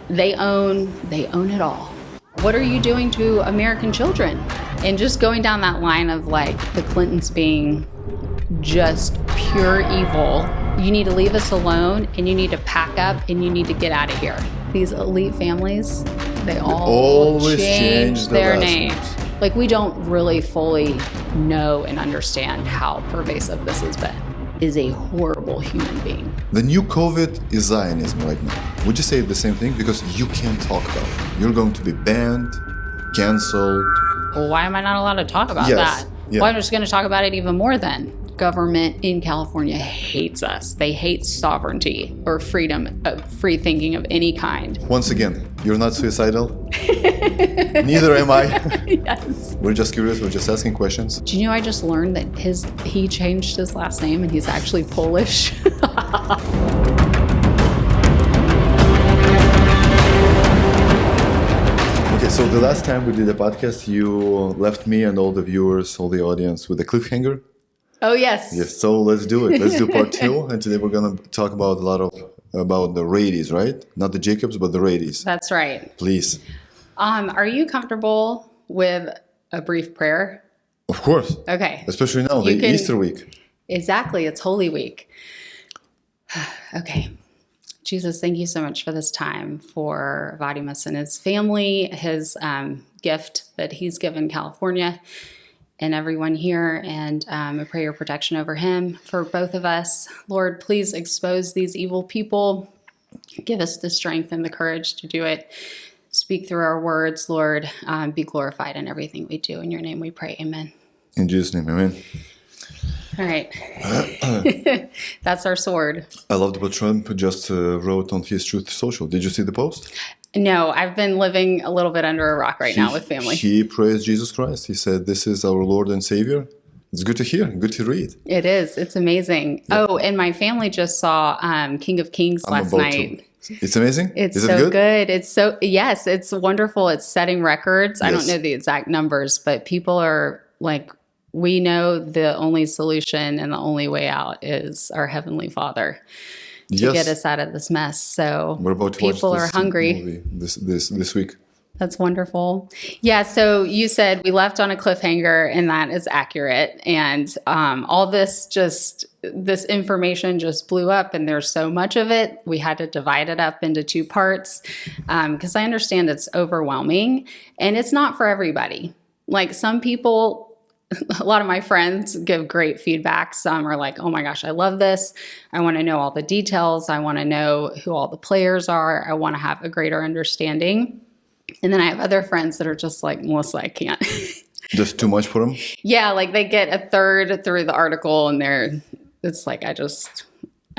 They own it all. What are you doing to American children? And just going down that line of like the Clintons being just pure evil. You need to leave us alone, and you need to pack up, and you need to get out of here. These elite families, they always change their names. Like, we don't really fully know and understand how pervasive this has been. Is a horrible human being. The new COVID is Zionism right now. Would you say the same thing? Because you can't talk about it. You're going to be banned, canceled. Well, why am I not allowed to talk about that? Yeah. Well, I'm just going to talk about it even more then. Government in California hates us. They hate sovereignty or freedom of free thinking of any kind. Once again, you're not suicidal. Neither am I. Yes. We're just curious. We're just asking questions. Do you know I just learned that he changed his last name and he's actually Polish? Okay, so the last time we did a podcast, you left me and all the viewers, all the audience with a cliffhanger. Oh, yes. Yes, so let's do it. Let's do part 2. And today we're going to talk about about the Radys, right? Not the Jacobs, but the Radys. That's right. Please. Are you comfortable with a brief prayer? Of course. Okay. Especially now, Easter week. Exactly. It's Holy Week. Okay. Jesus, thank you so much for this time, for Vadimus and his family, his gift that he's given California and everyone here. And I pray your protection over him, for both of us. Lord, please expose these evil people. Give us the strength and the courage to do it. Speak through our words, Lord. Be glorified in everything we do. In your name we pray. Amen. In Jesus' name, amen. All right. That's our sword. I loved what Trump just wrote on his Truth Social. Did you see the post? No, I've been living a little bit under a rock right now with family. He praised Jesus Christ. He said, this is our Lord and Savior. It's good to hear, good to read. It is. It's amazing. Yep. Oh, and my family just saw King of Kings last night. It's amazing? Is so good? It's so, yes, it's wonderful. It's setting records. Yes. I don't know the exact numbers, but people are like, we know the only solution and the only way out is our Heavenly Father to get us out of this mess. So we're about to people watch are hungry movie this week. That's wonderful. Yeah, so you said we left on a cliffhanger, and that is accurate. And all this information just blew up, and there's so much of it. We had to divide it up into 2 parts because I understand it's overwhelming, and it's not for everybody. Like, some people, a lot of my friends give great feedback. Some are like, oh my gosh, I love this. I want to know all the details. I want to know who all the players are. I want to have a greater understanding. And then I have other friends that are just like, Melissa, I can't. Just too much for them? Yeah, like they get a third through the article and it's like, I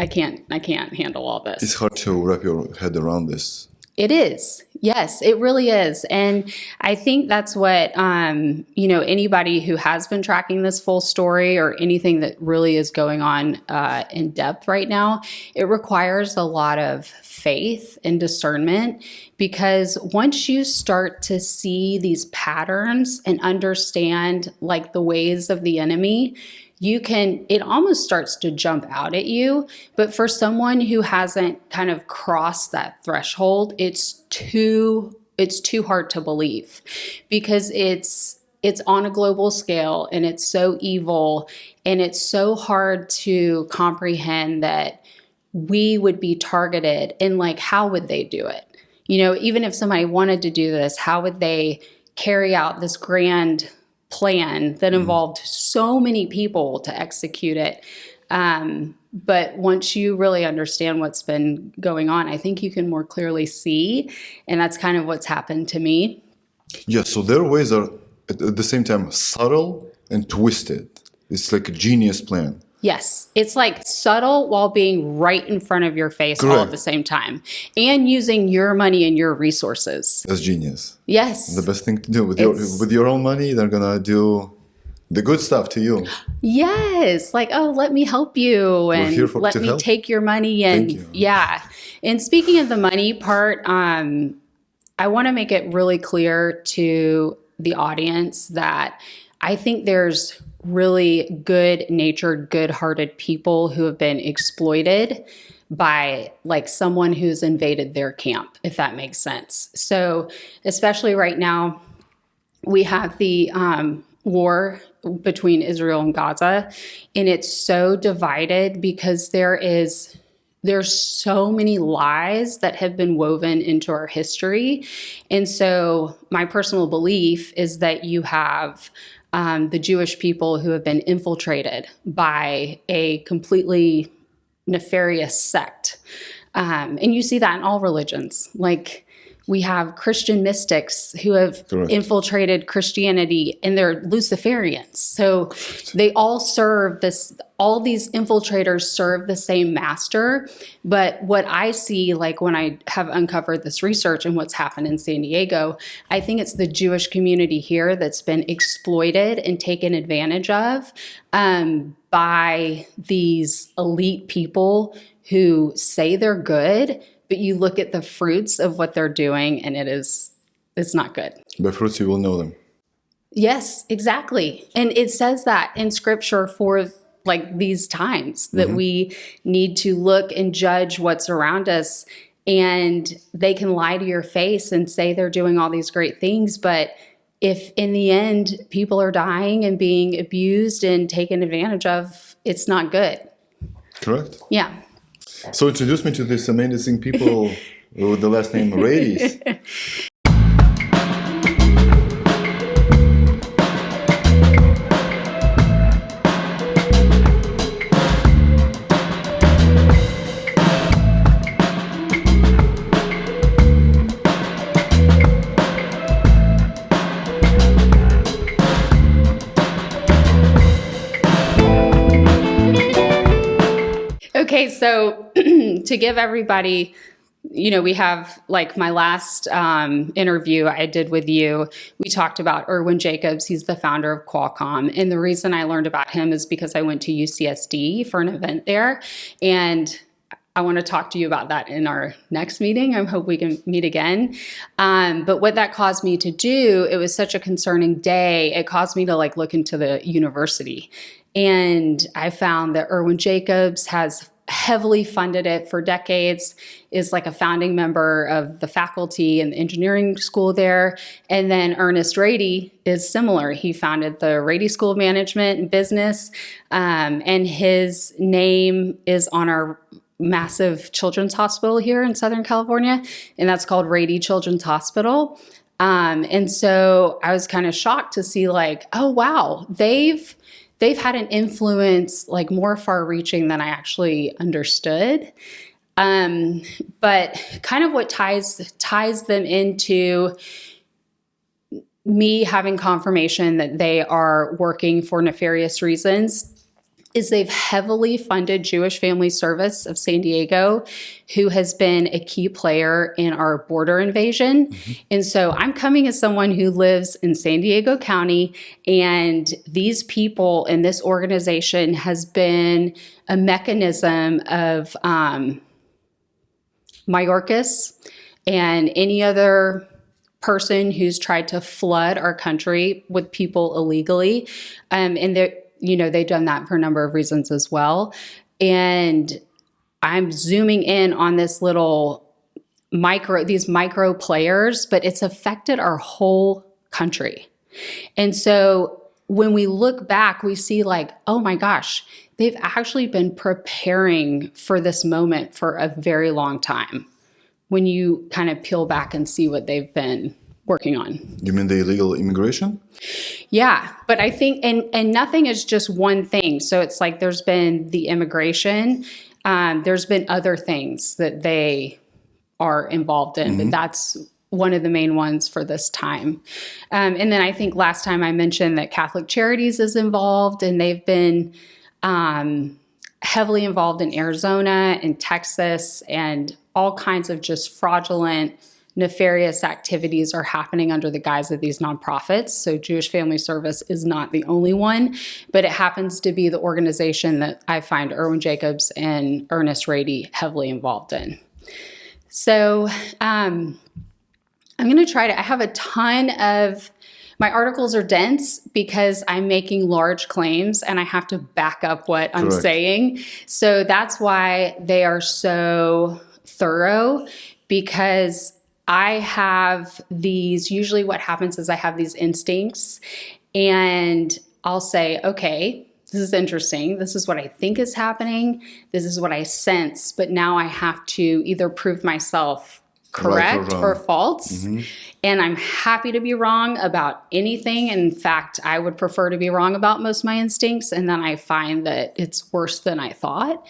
can't handle all this. It's hard to wrap your head around this. It is. Yes, it really is. And I think that's what, anybody who has been tracking this full story or anything that really is going on in depth right now, it requires a lot of faith and discernment, because once you start to see these patterns and understand like the ways of the enemy, it almost starts to jump out at you. But for someone who hasn't kind of crossed that threshold, it's too hard to believe, because it's on a global scale and it's so evil, and it's so hard to comprehend that we would be targeted. And like, how would they do it? Even if somebody wanted to do this, how would they carry out this grand plan that involved so many people to execute it? But once you really understand what's been going on, I think you can more clearly see. And that's kind of what's happened to me. Yeah, so their ways are at the same time subtle and twisted. It's like a genius plan. Yes, it's like subtle while being right in front of your face. Correct. All at the same time, and using your money and your resources. That's genius. Yes. The best thing to do with your own money, they're going to do the good stuff to you. Yes, like, oh, let me help you, and let me take your money. And yeah. And speaking of the money part, I want to make it really clear to the audience that I think there's really good-natured, good-hearted people who have been exploited by like someone who's invaded their camp, if that makes sense. So especially right now, we have the war between Israel and Gaza, and it's so divided because there's so many lies that have been woven into our history. And so my personal belief is that you have the Jewish people who have been infiltrated by a completely nefarious sect. And you see that in all religions. Like, we have Christian mystics who have infiltrated Christianity, and they're Luciferians. So they all serve this, all these infiltrators serve the same master. But what I see, like when I have uncovered this research and what's happened in San Diego, I think it's the Jewish community here that's been exploited and taken advantage of by these elite people who say they're good, but you look at the fruits of what they're doing and it's not good. By fruits you will know them. Yes, exactly. And it says that in scripture for like these times that we need to look and judge what's around us, and they can lie to your face and say they're doing all these great things. But if in the end people are dying and being abused and taken advantage of, it's not good. Correct. Yeah. So introduce me to these amazing people with the last name Radys. Okay, so to give everybody, you know, we have like my last interview I did with you, we talked about Irwin Jacobs. He's the founder of Qualcomm. And the reason I learned about him is because I went to UCSD for an event there. And I want to talk to you about that in our next meeting. I hope we can meet again. But what that caused me to do, it was such a concerning day. It caused me to like look into the university. And I found that Irwin Jacobs has heavily funded it for decades, is like a founding member of the faculty and the engineering school there. And then Ernest Rady is similar. He founded the Rady School of Management and Business. And his name is on our massive children's hospital here in Southern California, and that's called Rady Children's Hospital. And so I was kind of shocked to see like, oh, wow, they've had an influence like more far-reaching than I actually understood. But kind of what ties them into me having confirmation that they are working for nefarious reasons is they've heavily funded Jewish Family Service of San Diego, who has been a key player in our border invasion. And so I'm coming as someone who lives in San Diego County, and these people in this organization has been a mechanism of Mayorkas and any other person who's tried to flood our country with people illegally. And they've done that for a number of reasons as well. And I'm zooming in on this little these micro players, but it's affected our whole country. And so when we look back, we see like, oh my gosh, they've actually been preparing for this moment for a very long time. When you kind of peel back and see what they've been working on. You mean the illegal immigration? Yeah, but I think, and nothing is just one thing. So it's like there's been the immigration, there's been other things that they are involved in, but that's one of the main ones for this time. And then I think last time I mentioned that Catholic Charities is involved, and they've been heavily involved in Arizona and Texas, and all kinds of just fraudulent, nefarious activities are happening under the guise of these nonprofits. So Jewish Family Service is not the only one, but it happens to be the organization that I find Irwin Jacobs and Ernest Rady heavily involved in. So I'm going to I have a ton of My articles are dense because I'm making large claims and I have to back up what I'm saying. So that's why they are so thorough, because I have these, usually what happens is I have these instincts and I'll say, okay, this is interesting. This is what I think is happening. This is what I sense. But now I have to either prove myself correct or false. And I'm happy to be wrong about anything. In fact, I would prefer to be wrong about most of my instincts. And then I find that it's worse than I thought.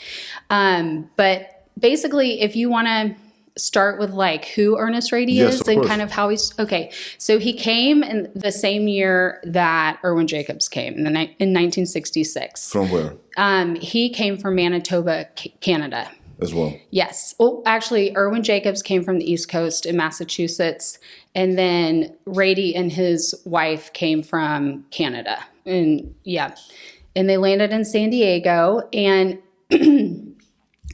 But basically, if you want to start with like who Ernest Rady is and kind of how he's, okay. So he came in the same year that Irwin Jacobs came in 1966. From where? He came from Manitoba, Canada. As well. Yes. Well, actually, Irwin Jacobs came from the East Coast in Massachusetts, and then Rady and his wife came from Canada. And and they landed in San Diego, and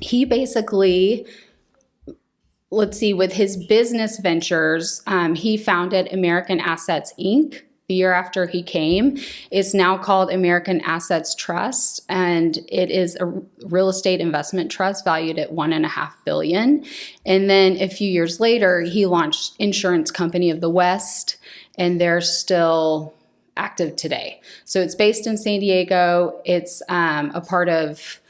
he basically, let's see, with his business ventures, he founded American Assets, Inc. the year after he came. It's now called American Assets Trust, and it is a real estate investment trust valued at $1.5 billion. And then a few years later, he launched Insurance Company of the West, and they're still active today. So it's based in San Diego. It's a part of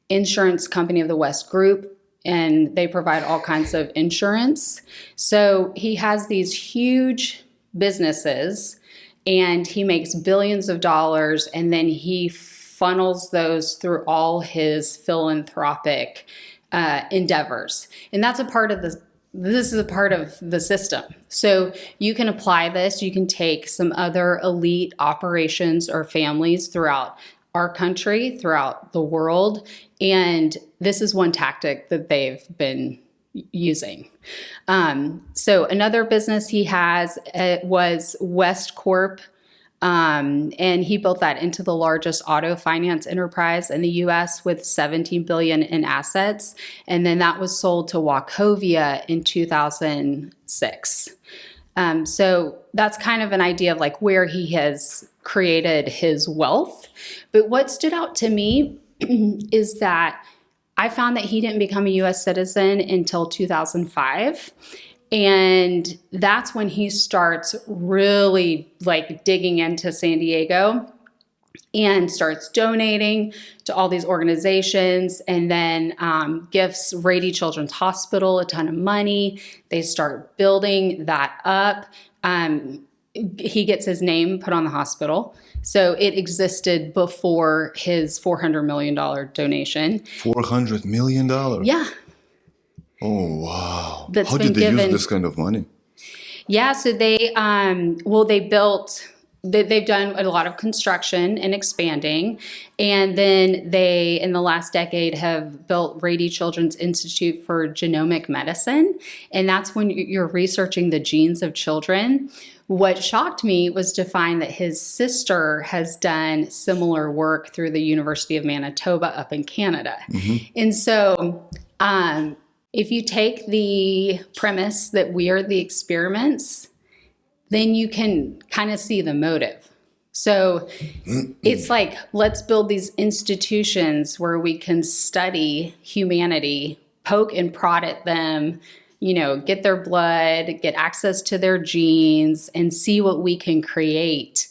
Insurance Company of the West Group, and they provide all kinds of insurance. So he has these huge businesses, and he makes billions of dollars, and then he funnels those through all his philanthropic endeavors. And that's a part of this is a part of the system. So you can apply this. You can take some other elite operations or families throughout our country, throughout the world, and this is one tactic that they've been using. So another business he has was West Corp, and he built that into the largest auto finance enterprise in the U.S. with $17 billion in assets, and then that was sold to Wachovia in 2006. So that's kind of an idea of like where he has created his wealth. But what stood out to me is that I found that he didn't become a U.S. citizen until 2005. And that's when he starts really like digging into San Diego and starts donating to all these organizations, and then gifts Rady Children's Hospital a ton of money. They start building that up. He gets his name put on the hospital. So it existed before his $400 million donation. $400 million? Yeah. Oh, wow. That's How been did they given, use this kind of money? Yeah, so they've done a lot of construction and expanding. And then they, in the last decade, have built Rady Children's Institute for Genomic Medicine. And that's when you're researching the genes of children. What shocked me was to find that his sister has done similar work through the University of Manitoba up in Canada. And so if you take the premise that we are the experiments, then you can kind of see the motive. So it's like, let's build these institutions where we can study humanity, poke and prod at them, get their blood, get access to their genes, and see what we can create.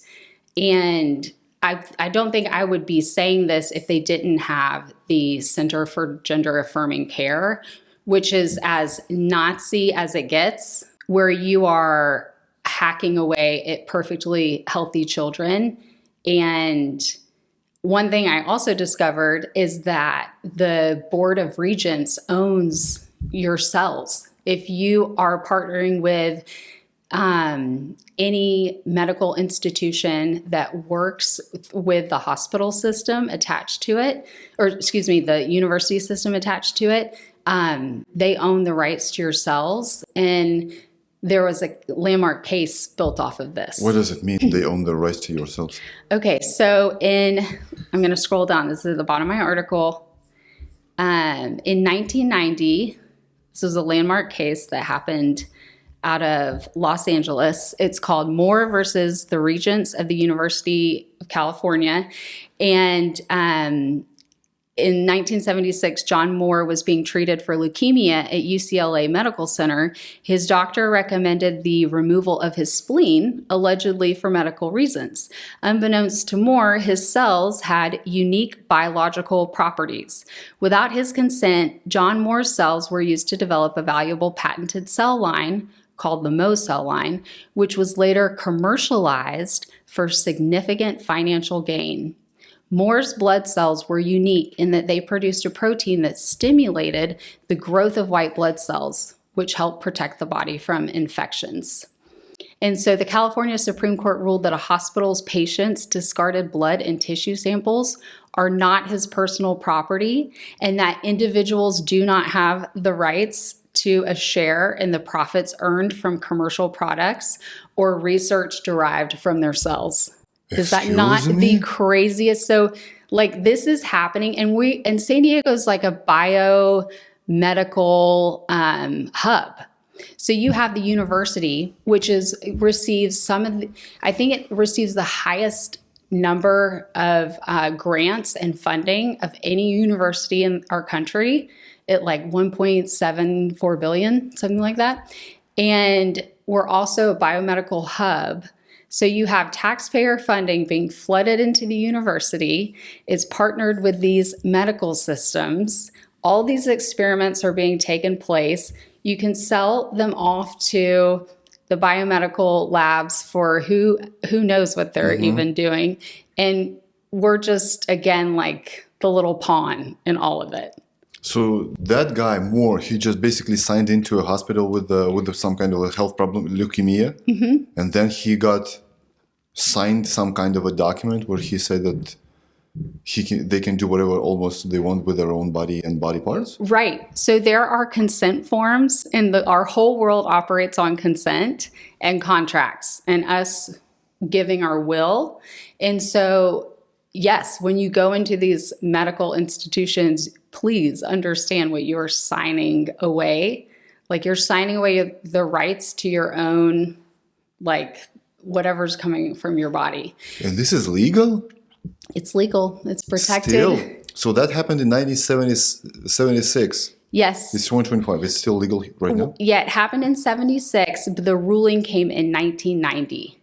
And I don't think I would be saying this if they didn't have the Center for Gender Affirming Care, which is as Nazi as it gets, where you are hacking away at perfectly healthy children. And one thing I also discovered is that the Board of Regents owns your cells. If you are partnering with any medical institution that works with the hospital system attached to it, or excuse me, the university system attached to it, they own the rights to your cells. And there was a landmark case built off of this. What does it mean, they own the rights to your cells? Okay, so I'm going to scroll down. This is at the bottom of my article. In 1990, this was a landmark case that happened out of Los Angeles. It's called Moore versus the Regents of the University of California. And in 1976, John Moore was being treated for leukemia at UCLA Medical Center. His doctor recommended the removal of his spleen, allegedly for medical reasons. Unbeknownst to Moore, his cells had unique biological properties. Without his consent, John Moore's cells were used to develop a valuable patented cell line called the Mo cell line, which was later commercialized for significant financial gain. Moore's blood cells were unique in that they produced a protein that stimulated the growth of white blood cells, which helped protect the body from infections. And so the California Supreme Court ruled that a hospital's patients' discarded blood and tissue samples are not his personal property, and that individuals do not have the rights to a share in the profits earned from commercial products or research derived from their cells. Is that not the craziest? So like this is happening, and San Diego's like a biomedical hub. So you have the university, which receives I think it receives the highest number of grants and funding of any university in our country at like 1.74 billion, something like that. And we're also a biomedical hub. So you have taxpayer funding being flooded into the university. It's partnered with these medical systems. All these experiments are being taken place. You can sell them off to the biomedical labs for who knows what they're even doing. And we're just, again, like the little pawn in all of it. So that guy Moore, he just basically signed into a hospital with some kind of a health problem, leukemia, and then he signed some kind of a document where he said that they can do whatever almost they want with their own body and body parts. Right. So there are consent forms, and our whole world operates on consent and contracts, and us giving our will. And so, yes, when you go into these medical institutions, please understand what you're signing away. Like you're signing away the rights to your own, like whatever's coming from your body. And this is legal? It's legal. It's protected. Still? So that happened in 1976. Yes. It's 2025. It's still legal right now? Yeah, it happened in 76, but the ruling came in 1990.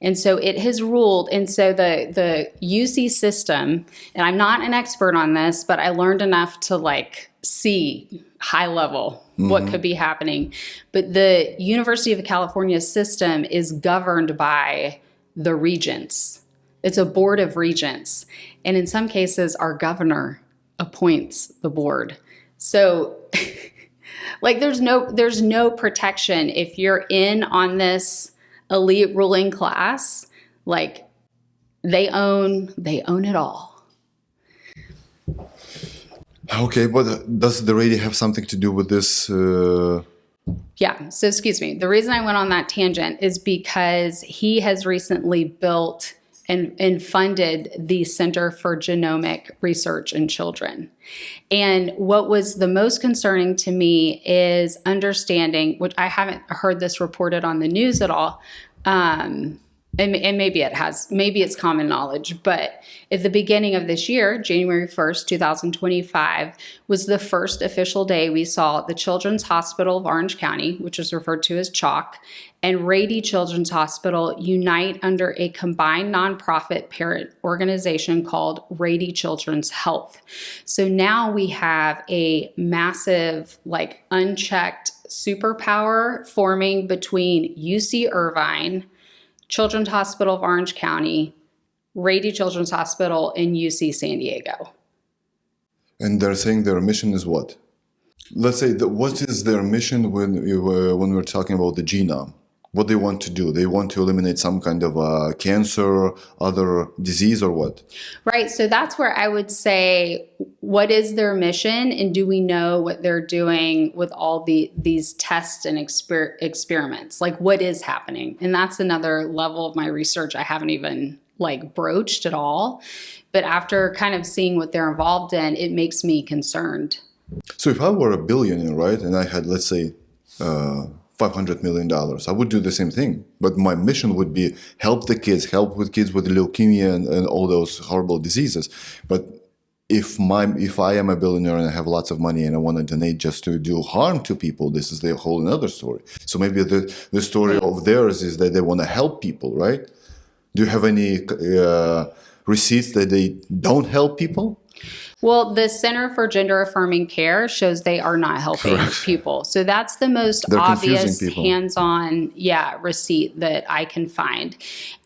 And so it has ruled, and so the UC system, and I'm not an expert on this, but I learned enough to like see high level what could be happening. But the University of California system is governed by the regents. It's a board of regents. And in some cases, our governor appoints the board. So like there's no protection if you're in on this elite ruling class. Like they own it all. Okay, but does the Rady have something to do with this? Yeah, so excuse me. The reason I went on that tangent is because he has recently built and funded the Center for Genomic Research in Children. And what was the most concerning to me is understanding, which I haven't heard this reported on the news at all, and maybe it has, maybe it's common knowledge, but at the beginning of this year, January 1st, 2025, was the first official day we saw the Children's Hospital of Orange County, which is referred to as CHOC, and Rady Children's Hospital unite under a combined nonprofit parent organization called Rady Children's Health. So now we have a massive, like unchecked superpower forming between UC Irvine, Children's Hospital of Orange County, Rady Children's Hospital, and UC San Diego. And they're saying their mission is what? Let's say, what is their mission when we're talking about the genome? What they want to do? They want to eliminate some kind of cancer, other disease, or what? Right. So that's where I would say, what is their mission, and do we know what they're doing with all these tests and experiments? Like, what is happening? And that's another level of my research I haven't even like broached at all. But after kind of seeing what they're involved in, it makes me concerned. So if I were a billionaire, right, and I had, let's say, $500 million. I would do the same thing. But my mission would be help the kids, help with kids with leukemia and all those horrible diseases. But if I am a billionaire and I have lots of money and I want to donate just to do harm to people, this is the whole another story. So maybe the story of theirs is that they want to help people, right? Do you have any receipts that they don't help people? Well, the Center for Gender Affirming Care shows they are not helping people. So that's the most obvious hands-on, receipt that I can find.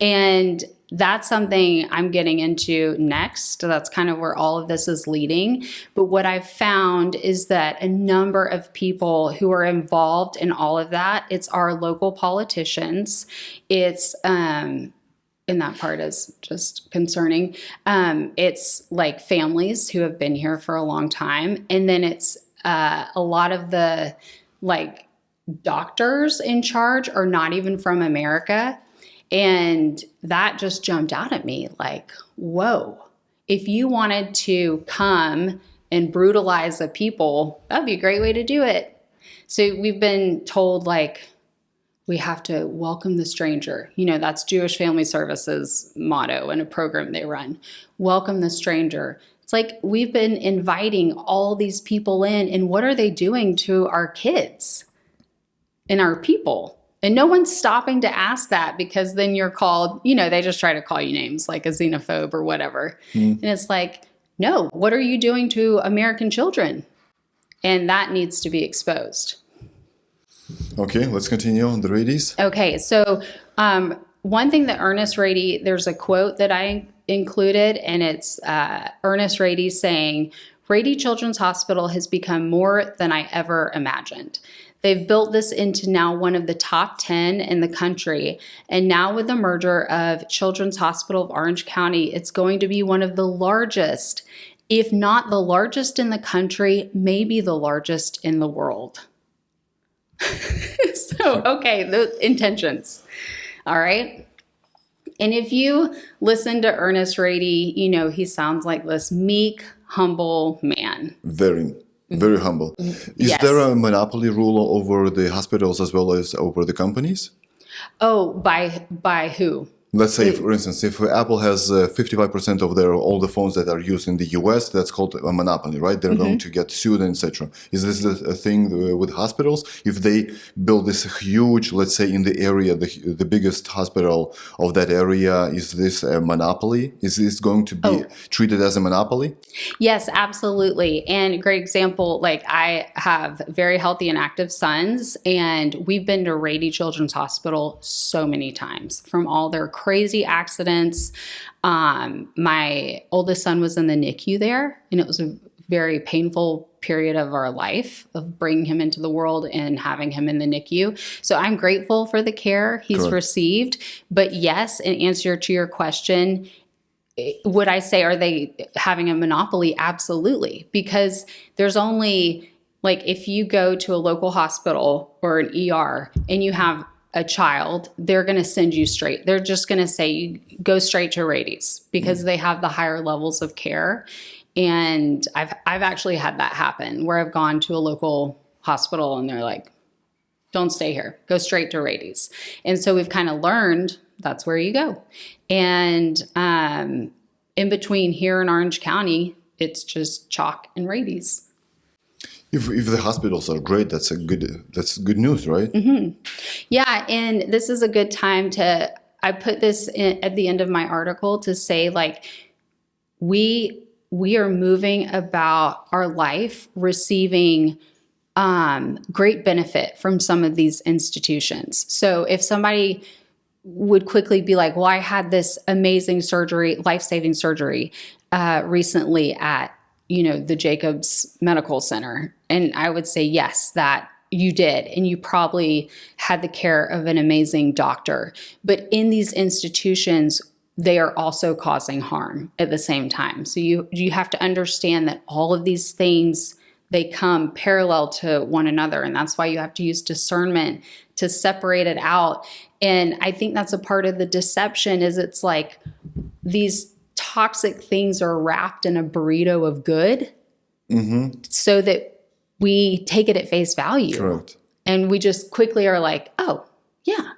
And that's something I'm getting into next. That's kind of where all of this is leading. But what I've found is that a number of people who are involved in all of that, it's our local politicians. It's, and that part is just concerning. It's like families who have been here for a long time. And then it's a lot of the like doctors in charge are not even from America. And that just jumped out at me like, whoa, if you wanted to come and brutalize the people, that'd be a great way to do it. So we've been told like, we have to welcome the stranger. You know, that's Jewish Family Services motto in a program they run. Welcome the stranger. It's like we've been inviting all these people in, and what are they doing to our kids and our people? And no one's stopping to ask that, because then you're called, you know, they just try to call you names like a xenophobe or whatever. And it's like, no, what are you doing to American children? And that needs to be exposed. Okay, let's continue on the Radys. Okay, so one thing that Ernest Rady, there's a quote that I included, and it's Ernest Rady saying, "Rady Children's Hospital has become more than I ever imagined. They've built this into now one of the top 10 in the country. And now with the merger of Children's Hospital of Orange County, it's going to be one of the largest, if not the largest in the country, maybe the largest in the world." So, okay, the intentions. All right. And if you listen to Ernest Rady, you know, he sounds like this meek, humble man. Very humble. Is there a monopoly rule over the hospitals as well as over the companies? Oh, by who? Let's say, for instance, if Apple has 55% of all the phones that are used in the US, that's called a monopoly, right? They're going to get sued, etc. Is this a thing with hospitals? If they build this huge, let's say in the area, the biggest hospital of that area, is this a monopoly? Is this going to be treated as a monopoly? Yes, absolutely. And a great example, like I have very healthy and active sons, and we've been to Rady Children's Hospital so many times from all their crazy accidents. My oldest son was in the NICU there, and it was a very painful period of our life of bringing him into the world and having him in the NICU. So I'm grateful for the care he's received. But yes, in answer to your question, would I say, are they having a monopoly? Absolutely. Because there's only, like, if you go to a local hospital or an ER and you have a child, they're going to send you straight. They're just going to say, you go straight to Radys, because they have the higher levels of care. And I've actually had that happen where I've gone to a local hospital and they're like, don't stay here, go straight to Radys. And so we've kind of learned that's where you go. And in between here in Orange County, it's just chalk and Radys. If the hospitals are great, that's good news, right? Mm-hmm. Yeah, and this is a good time I put this at the end of my article to say, like, we are moving about our life receiving great benefit from some of these institutions. So if somebody would quickly be like, well, I had this amazing surgery, life-saving surgery recently at, the Jacobs Medical Center. And I would say, yes, that you did. And you probably had the care of an amazing doctor. But in these institutions, they are also causing harm at the same time. So you have to understand that all of these things, they come parallel to one another. And that's why you have to use discernment to separate it out. And I think that's a part of the deception, is it's like these toxic things are wrapped in a burrito of good, so that we take it at face value. Correct. And we just quickly are like, oh, yeah.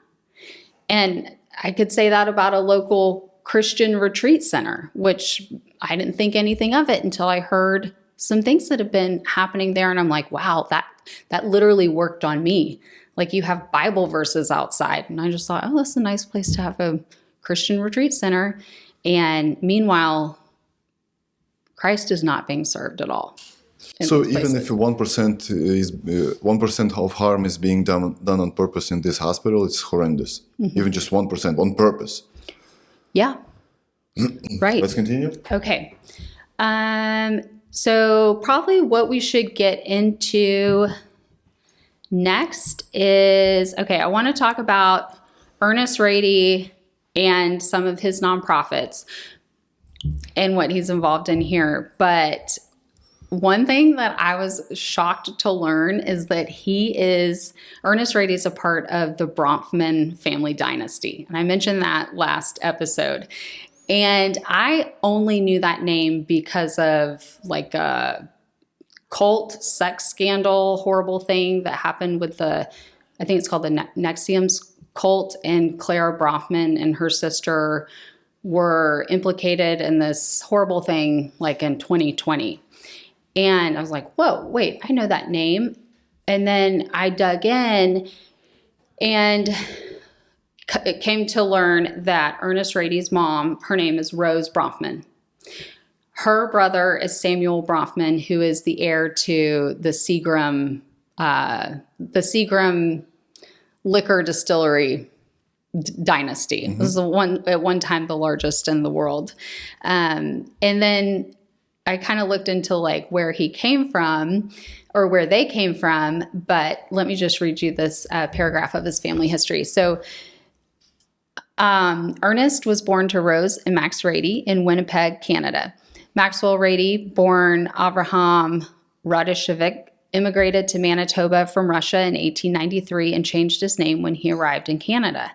And I could say that about a local Christian retreat center, which I didn't think anything of it until I heard some things that have been happening there. And I'm like, wow, that literally worked on me. Like, you have Bible verses outside. And I just thought, oh, that's a nice place to have a Christian retreat center. And meanwhile, Christ is not being served at all. So even if 1% is 1% of harm is being done on purpose in this hospital, it's horrendous. Even just 1% on purpose. Yeah. Right. Let's continue. Okay. So probably what we should get into next is, okay, I want to talk about Ernest Rady and some of his nonprofits and what he's involved in here. But one thing that I was shocked to learn is that Ernest Rady is a part of the Bronfman family dynasty. And I mentioned that last episode. And I only knew that name because of like a cult sex scandal, horrible thing that happened with I think it's called the Nexium cult, and Clara Bronfman and her sister were implicated in this horrible thing like in 2020. And I was like, whoa, wait, I know that name. And then I dug in and it came to learn that Ernest Rady's mom, her name is Rose Bronfman. Her brother is Samuel Bronfman, who is the heir to the Seagram liquor distillery dynasty. This is at one time the largest in the world. And then I kind of looked into like where he came from or where they came from, but let me just read you this paragraph of his family history. So Ernest was born to Rose and Max Rady in Winnipeg, Canada. Maxwell Rady, born Avraham Rotschilds, immigrated to Manitoba from Russia in 1893 and changed his name when he arrived in Canada.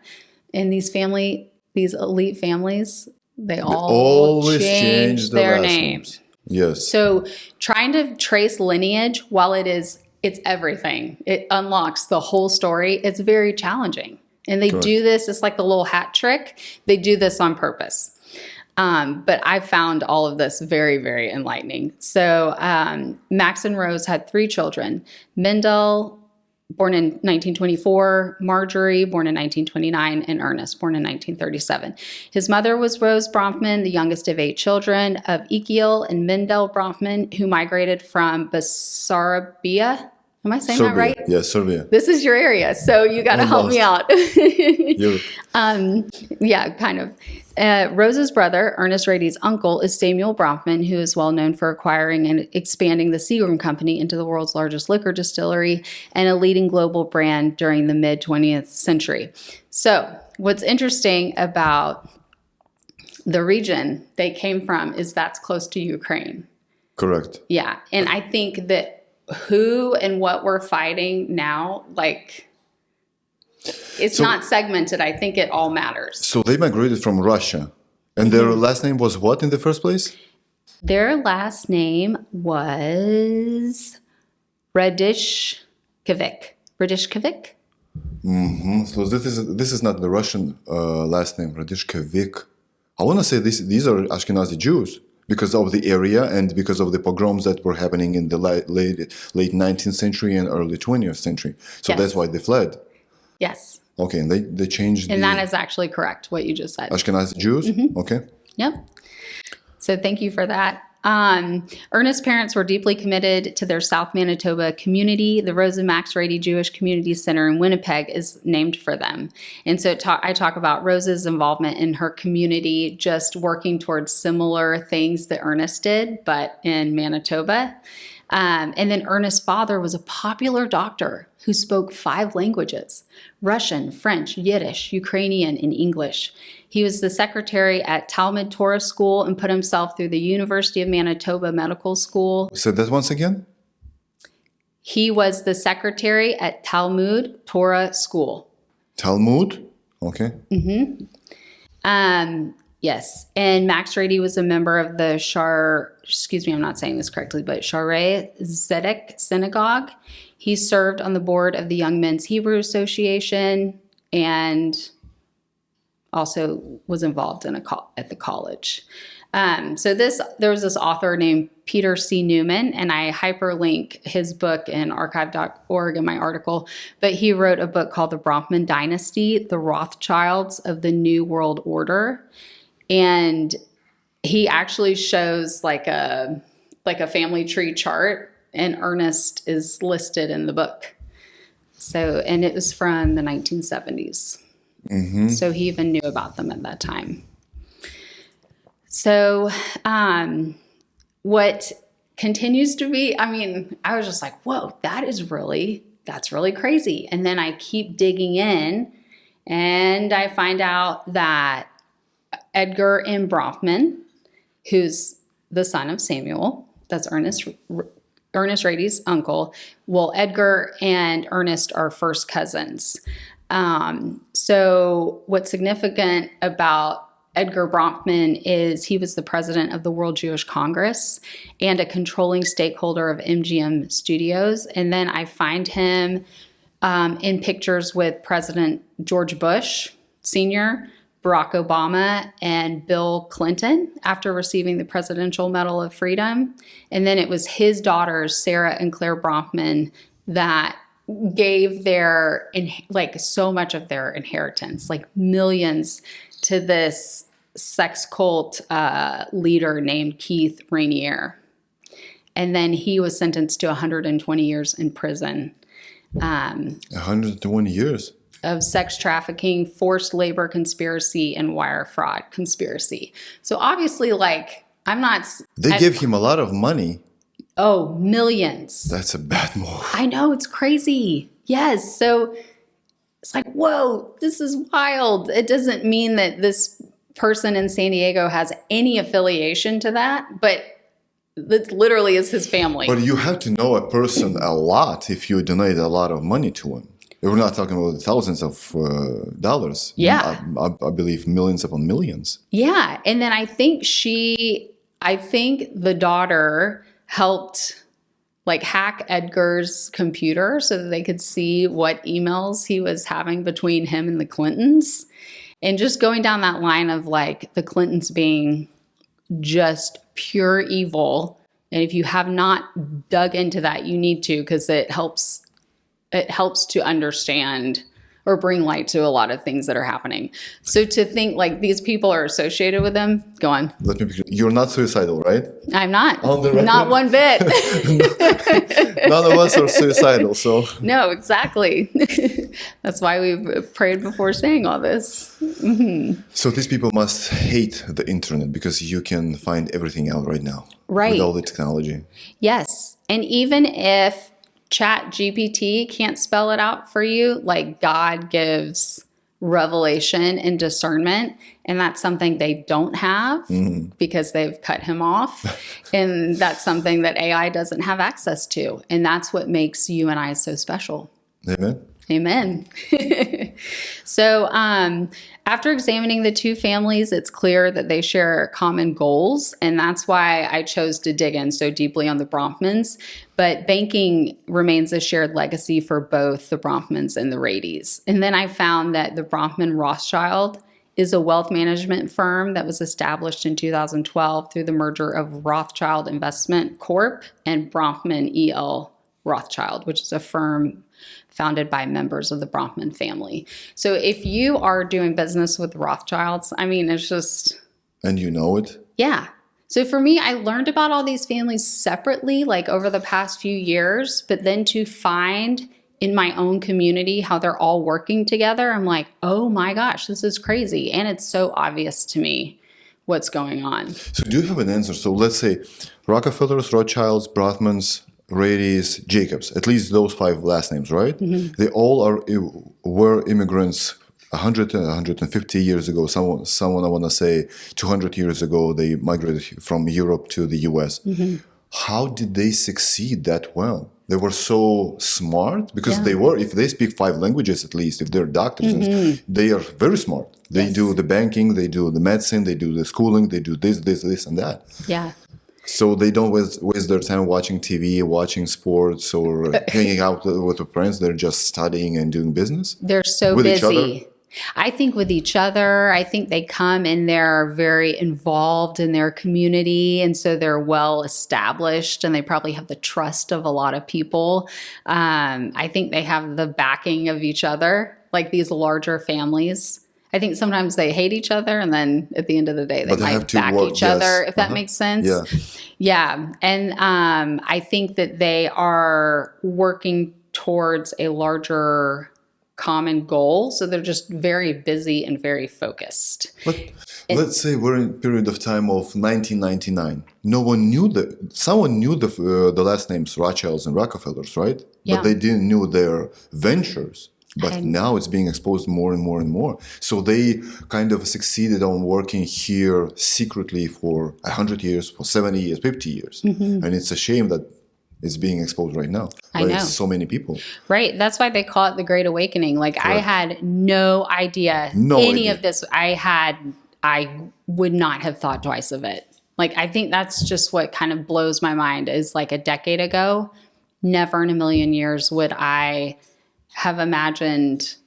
And these elite families, they always change their names. Yes. So trying to trace lineage, while it's everything, it unlocks the whole story, it's very challenging. And they do this, it's like the little hat trick. They do this on purpose. But I found all of this very, very enlightening. So Max and Rose had 3 children. Mendel, born in 1924, Marjorie, born in 1929, and Ernest, born in 1937. His mother was Rose Bronfman, the youngest of 8 children of Ekiel and Mendel Bronfman, who migrated from Bessarabia. Am I saying that right? Yes, Serbia. This is your area, so you got to help me out. Yeah, kind of. Rose's brother, Ernest Rady's uncle, is Samuel Bronfman, who is well known for acquiring and expanding the Seagram Company into the world's largest liquor distillery and a leading global brand during the mid-20th century. So what's interesting about the region they came from is that's close to Ukraine. Correct. Yeah, and I think that who and what we're fighting now, like, it's not segmented. I think it all matters. So they migrated from Russia. And their last name was what in the first place? Their last name was Radishkevich. So this is not the Russian last name, Radishkevich. I want to say these are Ashkenazi Jews because of the area and because of the pogroms that were happening in the late 19th century and early 20th century. So that's why they fled. Yes. Okay, and they changed. And that is actually correct, what you just said. Ashkenazi Jews? Okay. Yep. So thank you for that. Ernest's parents were deeply committed to their South Manitoba community. The Rose and Max Rady Jewish Community Center in Winnipeg is named for them. And so I talk about Rose's involvement in her community, just working towards similar things that Ernest did, but in Manitoba. And then Ernest's father was a popular doctor who spoke 5 languages: Russian, French, Yiddish, Ukrainian, and English. He was the secretary at Talmud Torah School and put himself through the University of Manitoba Medical School. Say that once again. He was the secretary at Talmud Torah School. Talmud? Okay. Yes. And Max Rady was a member of the I'm not saying this correctly, but Shaarei Zedek Synagogue. He served on the board of the Young Men's Hebrew Association and also was involved in at the college. There was this author named Peter C. Newman, and I hyperlink his book in archive.org in my article, but he wrote a book called The Bronfman Dynasty, The Rothschilds of the New World Order. And he actually shows like a family tree chart, and Ernest is listed in the book. And it was from the 1970s. Mm-hmm. So he even knew about them at that time. So what continues to be, I was just like, whoa, that's really crazy. And then I keep digging in and I find out that Edgar and Bronfman, who's the son of Samuel, that's Ernest Rady's uncle. Well, Edgar and Ernest are first cousins. So what's significant about Edgar Bronfman is he was the president of the World Jewish Congress and a controlling stakeholder of MGM Studios. And then I find him in pictures with President George Bush Sr., Barack Obama, and Bill Clinton after receiving the Presidential Medal of Freedom. And then it was his daughters, Sarah and Claire Bronfman, that gave so much of their inheritance, like millions, to this sex cult leader named Keith Rainier. And then he was sentenced to 120 years in prison. 120 years? Of sex trafficking, forced labor conspiracy, and wire fraud conspiracy. So obviously, They give him a lot of money. Oh, millions. That's a bad move. I know, it's crazy. Yes. So it's like, whoa, this is wild. It doesn't mean that this person in San Diego has any affiliation to that, but that literally is his family. But you have to know a person a lot if you donate a lot of money to him. We're not talking about thousands of dollars. Yeah. I believe millions upon millions. Yeah. And then I think the daughter helped hack Edgar's computer so that they could see what emails he was having between him and the Clintons. And just going down that line of the Clintons being just pure evil. And if you have not dug into that, you need to, because it helps to understand or bring light to a lot of things that are happening. So to think these people are associated with them, go on. Let me picture. You're not suicidal, right? I'm not. On the record. Not one bit. None of us are suicidal, so. No, exactly. That's why we've prayed before saying all this. Mm-hmm. So these people must hate the internet because you can find everything out right now. Right. With all the technology. Yes. And even if ChatGPT can't spell it out for you, God gives revelation and discernment, and that's something they don't have because they've cut him off, and that's something that AI doesn't have access to, and that's what makes you and I so special. Amen. Amen. So after examining the two families, it's clear that they share common goals, and that's why I chose to dig in so deeply on the Bronfmans. But banking remains a shared legacy for both the Bronfmans and the Radys. And then I found that the Bronfman Rothschild is a wealth management firm that was established in 2012 through the merger of Rothschild Investment Corp. and Bronfman E.L. Rothschild, which is a firm founded by members of the Bronfman family. So if you are doing business with Rothschilds, it's just... And you know it? Yeah. So for me, I learned about all these families separately, over the past few years, but then to find in my own community how they're all working together, I'm like, oh my gosh, this is crazy. And it's so obvious to me what's going on. So do you have an answer? So let's say Rockefellers, Rothschilds, Bronfmans, Radys, Jacobs, at least those 5 last names, right? Mm-hmm. They all were immigrants 100 and 150 years ago. Someone I want to say 200 years ago, they migrated from Europe to the US. Mm-hmm. How did they succeed that well? They were so smart because if they speak 5 languages at least, if they're doctors, they are very smart. They do the banking, they do the medicine, they do the schooling, they do this, and that. Yeah. So they don't waste their time watching TV, watching sports, or hanging out with their friends. They're just studying and doing business They're so with each other. busy. I think with each other, I think they come and they're very involved in their community. And so they're well established and they probably have the trust of a lot of people. I think they have the backing of each other, like these larger families. I think sometimes they hate each other and then at the end of the day, they might back each other, if that makes sense. Yeah. Yeah. And I think that they are working towards a larger common goal. So they're just very busy and very focused. But let's say we're in a period of time of 1999. No one knew someone knew the last names Rothschilds and Rockefellers, right? Yeah. But they didn't know their ventures. But now it's being exposed more and more and more. So they kind of succeeded on working here secretly for 100 years, for 70 years, 50 years. Mm-hmm. And it's a shame that it's being exposed right now by so many people. Right. That's why they call it the Great Awakening. Like correct. I had no idea of this. I would not have thought twice of it. Like, I think that's just what kind of blows my mind is like a decade ago, never in a million years would I have imagined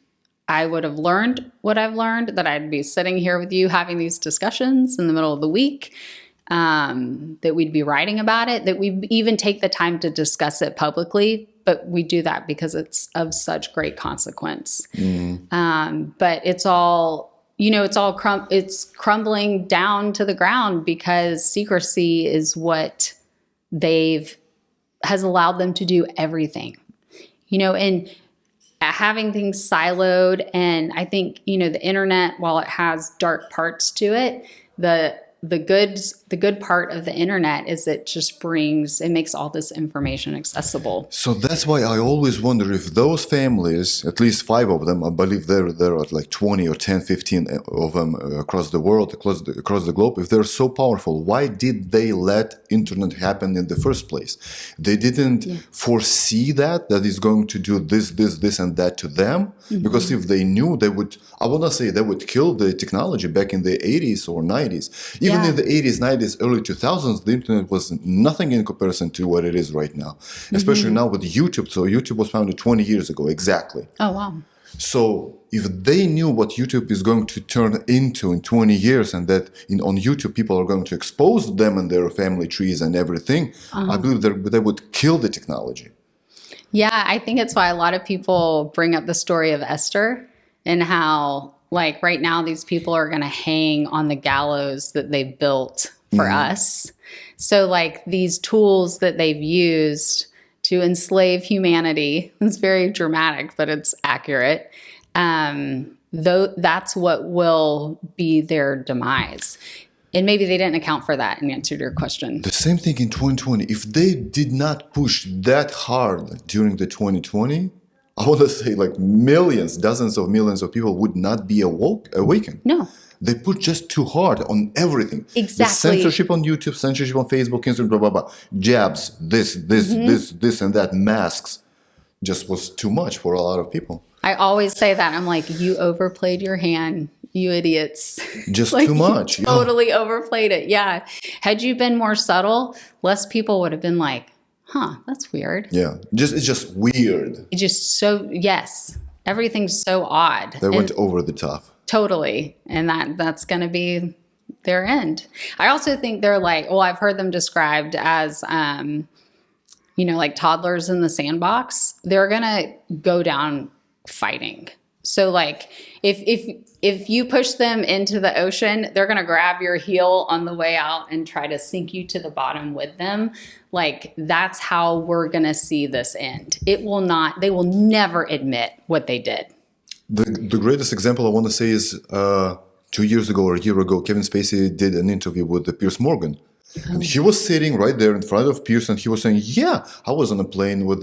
I would have learned what I've learned, that I'd be sitting here with you having these discussions in the middle of the week, that we'd be writing about it, that we even take the time to discuss it publicly, but we do that because it's of such great consequence. But it's all, it's crumbling down to the ground because secrecy is what has allowed them to do everything, and having things siloed. And I think, the internet, while it has dark parts to it, the good part of the internet is it makes all this information accessible. So that's why I always wonder if those families, at least 5 of them, I believe there are like 20 or 10, 15 of them across the world, across the globe, if they're so powerful, why did they let internet happen in the first place? They didn't foresee that it's going to do this and that to them. Mm-hmm. Because if they knew, I want to say they would kill the technology back in the 80s or 90s. Even in the 80s, 90s, early 2000s, the internet was nothing in comparison to what it is right now, especially now with YouTube. So YouTube was founded 20 years ago, exactly. Oh, wow. So if they knew what YouTube is going to turn into in 20 years and that on YouTube people are going to expose them and their family trees and everything, I believe they would kill the technology. Yeah, I think it's why a lot of people bring up the story of Esther and how, like, right now these people are going to hang on the gallows that they built for us. So, like, these tools that they've used to enslave humanity, it's very dramatic, but it's accurate. Though that's what will be their demise. And maybe they didn't account for that in answer to your question. The same thing in 2020. If they did not push that hard during the 2020, I want to say like millions, dozens of millions of people would not be awakened. No. They put just too hard on everything. Exactly. The censorship on YouTube, censorship on Facebook, Instagram, blah, blah, blah. Jabs, this and that, masks. Just was too much for a lot of people. I always say that. I'm like, you overplayed your hand, you idiots. Just like, too much. Totally overplayed it. Yeah. Had you been more subtle, less people would have been like, huh, that's weird. Yeah. It's just weird. It's just so, yes. Everything's so odd. They went over the top. Totally. And that's going to be their end. I also think they're like, well, I've heard them described as, like toddlers in the sandbox. They're going to go down fighting. So like if you push them into the ocean, they're going to grab your heel on the way out and try to sink you to the bottom with them. Like, that's how we're going to see this end. They will never admit what they did. The greatest example I want to say is 2 years ago or a year ago, Kevin Spacey did an interview with Piers Morgan. And he was sitting right there in front of Piers and he was saying, yeah, I was on a plane with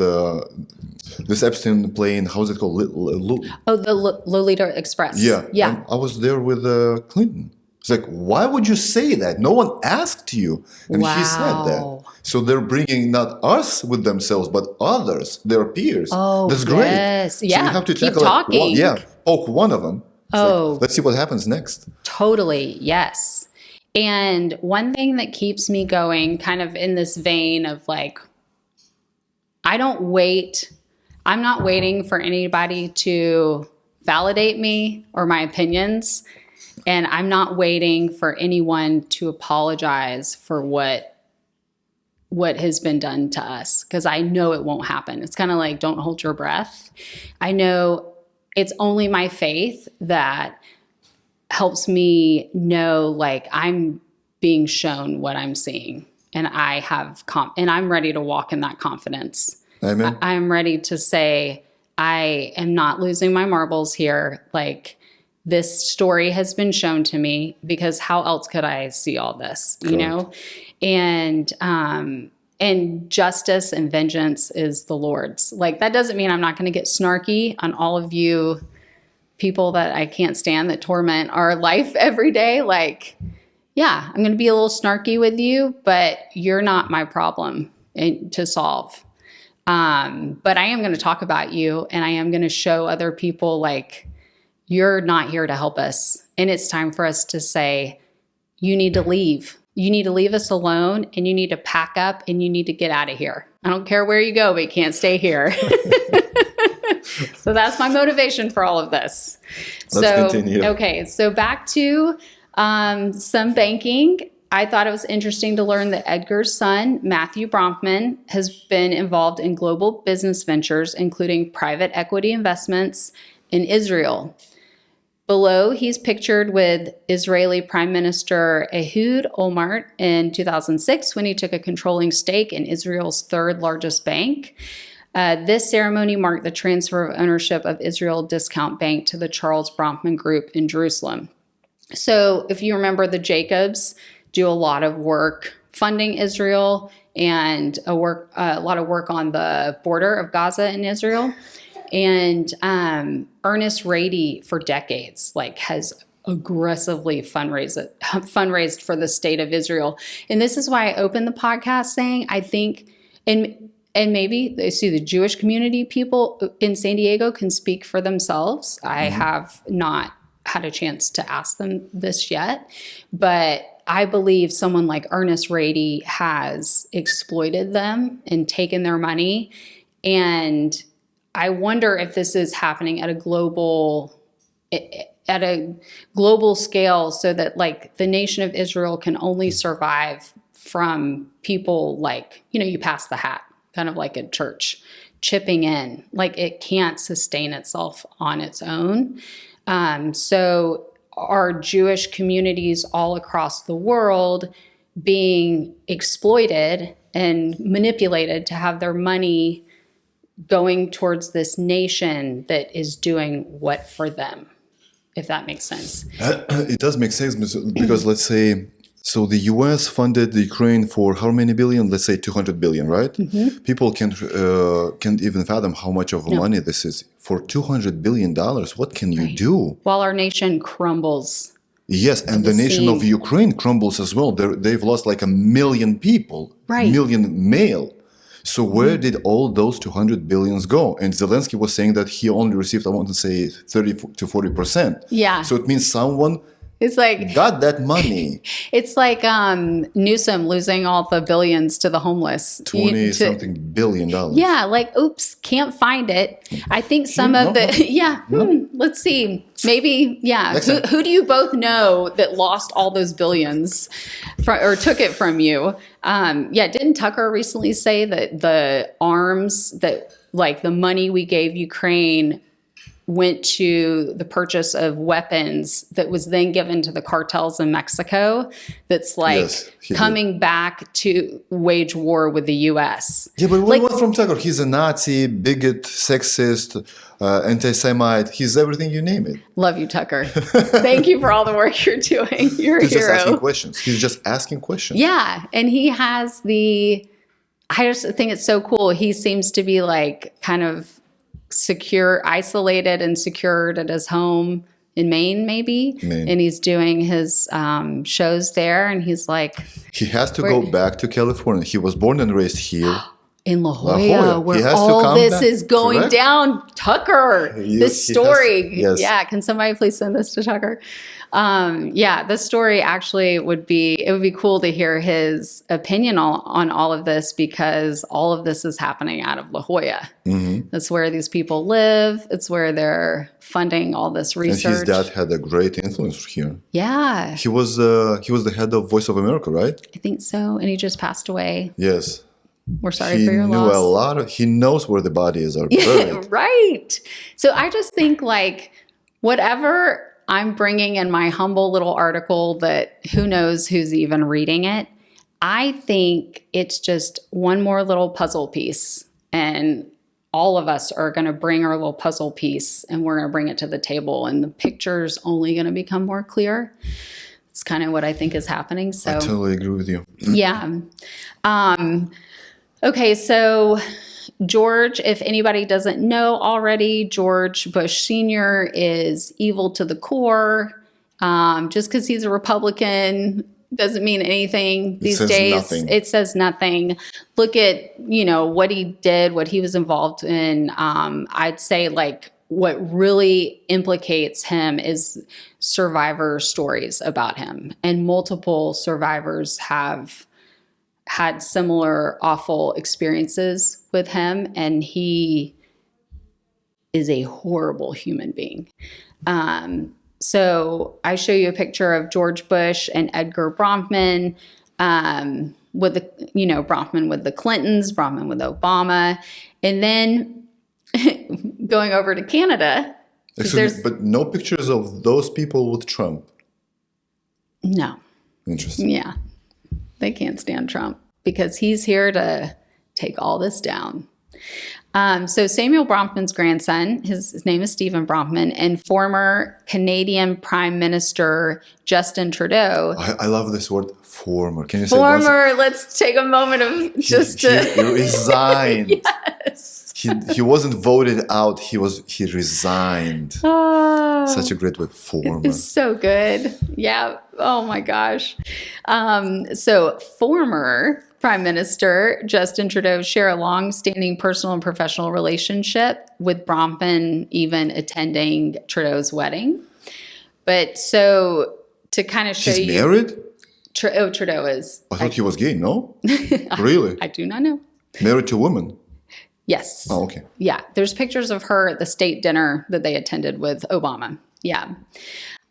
this Epstein plane. How's it called? The Lolita Express. Yeah. Yeah. And I was there with Clinton. It's like, why would you say that? No one asked you. And he said that. So they're bringing not us with themselves, but others, their peers. Oh, that's great. Yes. So yeah. you have to keep tackle talking. poke one of them. It's like, let's see what happens next. Totally. Yes. And one thing that keeps me going, kind of in this vein of like, I'm not waiting for anybody to validate me or my opinions. And I'm not waiting for anyone to apologize for what has been done to us, because I know it won't happen. It's kind of like, don't hold your breath. I know it's only my faith that helps me know, like, I'm being shown what I'm seeing, and and I'm ready to walk in that confidence. Amen. I'm ready to say, I am not losing my marbles here. Like, this story has been shown to me, because how else could I see all this, you know? And justice and vengeance is the Lord's. Like, that doesn't mean I'm not going to get snarky on all of you people that I can't stand, that torment our life every day. Like, yeah, I'm going to be a little snarky with you, but you're not my problem to solve. But I am going to talk about you, and I am going to show other people, like, you're not here to help us. And it's time for us to say, you need to leave. You need to leave us alone, and you need to pack up, and you need to get out of here. I don't care where you go, but you can't stay here. So that's my motivation for all of this. Let's continue. Okay, so back to some banking. I thought it was interesting to learn that Edgar's son, Matthew Bronfman, has been involved in global business ventures, including private equity investments in Israel. Below, he's pictured with Israeli Prime Minister Ehud Olmert in 2006 when he took a controlling stake in Israel's third largest bank. This ceremony marked the transfer of ownership of Israel Discount Bank to the Charles Bronfman Group in Jerusalem. So if you remember, the Jacobs do a lot of work funding Israel, and a lot of work on the border of Gaza and Israel. And Ernest Rady, for decades, like, has aggressively fundraised for the state of Israel. And this is why I opened the podcast saying, I think, and maybe the Jewish community people in San Diego can speak for themselves. I have not had a chance to ask them this yet, but I believe someone like Ernest Rady has exploited them and taken their money. And I wonder if this is happening at a global scale, so that, like, the nation of Israel can only survive from people like, you pass the hat, kind of like a church, chipping in. Like, it can't sustain itself on its own. So are Jewish communities all across the world being exploited and manipulated to have their money going towards this nation that is doing what for them, if that makes sense? It does make sense, because let's say, so the US funded the Ukraine for how many billion? Let's say 200 billion, right? People can't even fathom how much of money this is. For $200 billion, what can you do? While our nation crumbles. Yes, and the nation of Ukraine crumbles as well. They've lost like 1 million people, million male. So where did all those 200 billions go? And Zelensky was saying that he only received, I want to say, 30 to 40%. Yeah. So it means someone got that money. It's like Newsom losing all the billions to the homeless. 20-something billion dollars. Yeah, like, oops, can't find it. I think some of let's see. Maybe, who do you both know that lost all those billions or took it from you? Didn't Tucker recently say that the arms that, like, the money we gave Ukraine went to the purchase of weapons that was then given to the cartels in Mexico, that's like coming back to wage war with the US. Yeah, but what from Tucker? He's a Nazi, bigot, sexist, anti-Semite. He's everything, you name it. Love you, Tucker. Thank you for all the work you're doing. You're a hero. He's just asking questions. He's just asking questions. Yeah, and he has I just think it's so cool. He seems to be, like, kind of isolated and secured at his home in Maine, maybe. And he's doing his shows there, and he's like, he has to go back to California. He was born and raised here. in La Jolla, He where has to all come this back. is going Correct. down. Tucker, this story. Yes. Yeah, can somebody please send this to Tucker? Yeah, the story actually it would be cool to hear his opinion on all of this, because all of this is happening out of La Jolla. Mm-hmm. That's where these people live. It's where they're funding all this research. And his dad had a great influence here. Yeah. He was the head of Voice of America, right? I think so. And he just passed away. Yes. We're sorry for your loss. He knows where the bodies are buried. Right. So I just think like whatever I'm bringing in my humble little article that who knows who's even reading it, I think it's just one more little puzzle piece, and all of us are going to bring our little puzzle piece and we're going to bring it to the table, and the picture's only going to become more clear. It's kind of what I think is happening. So I totally agree with you. Yeah. Okay, so George, if anybody doesn't know already, George Bush Sr. is evil to the core. Just because he's a Republican doesn't mean anything these days. Nothing. It says nothing. Look at, what he did, what he was involved in. I'd say like what really implicates him is survivor stories about him. And multiple survivors have had similar awful experiences with him, and he is a horrible human being. So I show you a picture of George Bush and Edgar Bronfman, with Bronfman with the Clintons, Bronfman with Obama, and then going over to Canada. But no pictures of those people with Trump. No. Interesting. Yeah. They can't stand Trump because he's here to take all this down. So Samuel Bronfman's grandson, his name is Stephen Bronfman, and former Canadian Prime Minister Justin Trudeau. I love this word, former. Can you say Former, let's take a moment of he resigned. Yes. He wasn't voted out. He resigned. Oh, Such a great word, former. it's so good. Yeah. Oh my gosh. So former Prime Minister Justin Trudeau share a long-standing personal and professional relationship, with Bronfman even attending Trudeau's wedding. But so to kind of show He's you, married? Trudeau is. I thought he was gay. No, really? I do not know. Married to a woman. Yes. Oh, okay. Yeah. There's pictures of her at the state dinner that they attended with Obama. Yeah.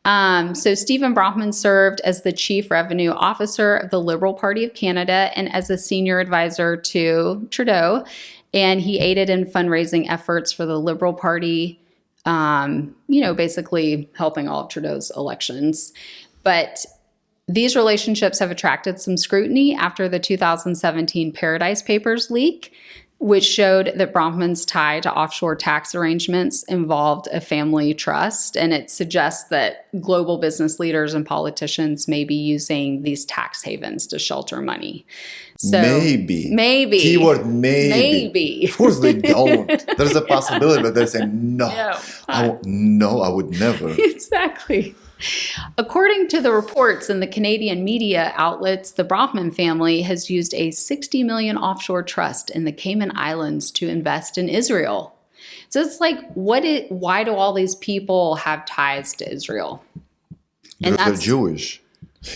So Stephen Bronfman served as the Chief Revenue Officer of the Liberal Party of Canada and as a senior advisor to Trudeau. And he aided in fundraising efforts for the Liberal Party, basically helping all of Trudeau's elections. But these relationships have attracted some scrutiny after the 2017 Paradise Papers leak, which showed that Bronfman's tie to offshore tax arrangements involved a family trust. And it suggests that global business leaders and politicians may be using these tax havens to shelter money. So Maybe. Keyword maybe. Maybe. Of course they don't. There's a possibility, but they're saying no. I would never. Exactly. According to the reports in the Canadian media outlets, the Bronfman family has used a $60 million offshore trust in the Cayman Islands to invest in Israel. So it's like, why do all these people have ties to Israel? Because they're Jewish.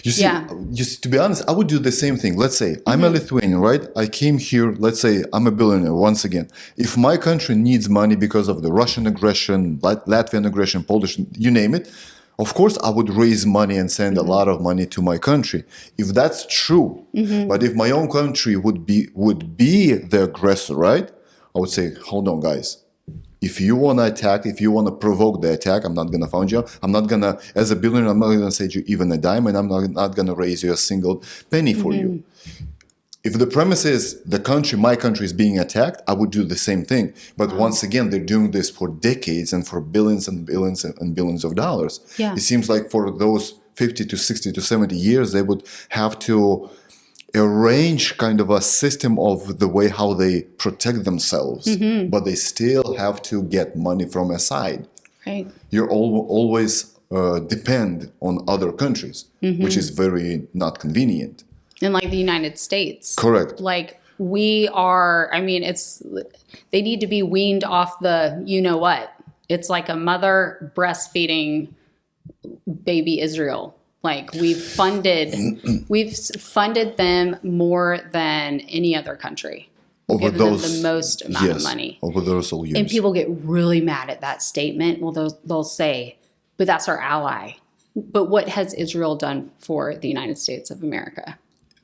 You see, to be honest, I would do the same thing. Let's say I'm a Lithuanian, right? I came here, let's say I'm a billionaire once again. If my country needs money because of the Russian aggression, Latvian aggression, Polish, you name it, of course, I would raise money and send a lot of money to my country. If that's true, but if my own country would be the aggressor, right? I would say, hold on, guys. If you want to attack, if you want to provoke the attack, I'm not going to fund you. I'm not going to, as a billionaire, I'm not going to send you even a dime, and I'm not going to raise you a single penny for you. If the premise is my country is being attacked, I would do the same thing. But once again, they're doing this for decades and for billions and billions and billions of dollars. Yeah. It seems like for those 50 to 60 to 70 years, they would have to arrange kind of a system of the way how they protect themselves, but they still have to get money from a side. Right. You're always depend on other countries, which is very not convenient. In like the United States. Correct. Like we are, I mean, they need to be weaned off the, you know what? It's like a mother breastfeeding baby Israel. Like we've funded them more than any other country. Over Given those, them the most amount of money. Over those all years. And people get really mad at that statement. Well, they'll say, but that's our ally. But what has Israel done for the United States of America?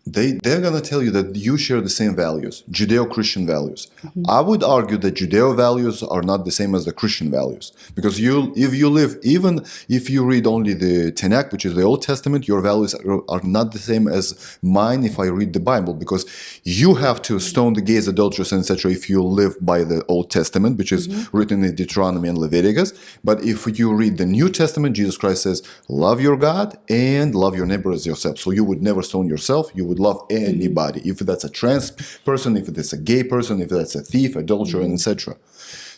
They're going to tell you that you share the same values, Judeo-Christian values. I would argue that Judeo values are not the same as the Christian values. Because even if you read only the Tanakh, which is the Old Testament, your values are not the same as mine if I read the Bible. Because you have to stone the gays, adulterers, etc. if you live by the Old Testament, which is written in Deuteronomy and Leviticus. But if you read the New Testament, Jesus Christ says, love your God and love your neighbor as yourself. So you would never stone yourself. You would love anybody, if that's a trans person, if it's a gay person, if that's a thief, adulterer, and etc.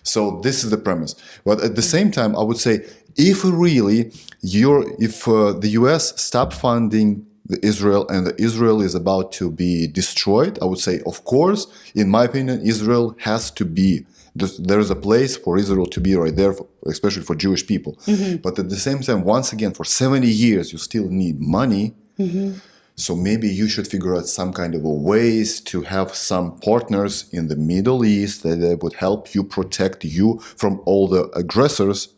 So this is the premise. But at the same time, I would say, if the U.S. stop funding Israel and Israel is about to be destroyed, I would say, of course, in my opinion, Israel has to be. There is a place for Israel to be right there, especially for Jewish people. But at the same time, once again, for 70 years, you still need money. So maybe you should figure out some kind of a ways to have some partners in the Middle East that would help you protect you from all the aggressors,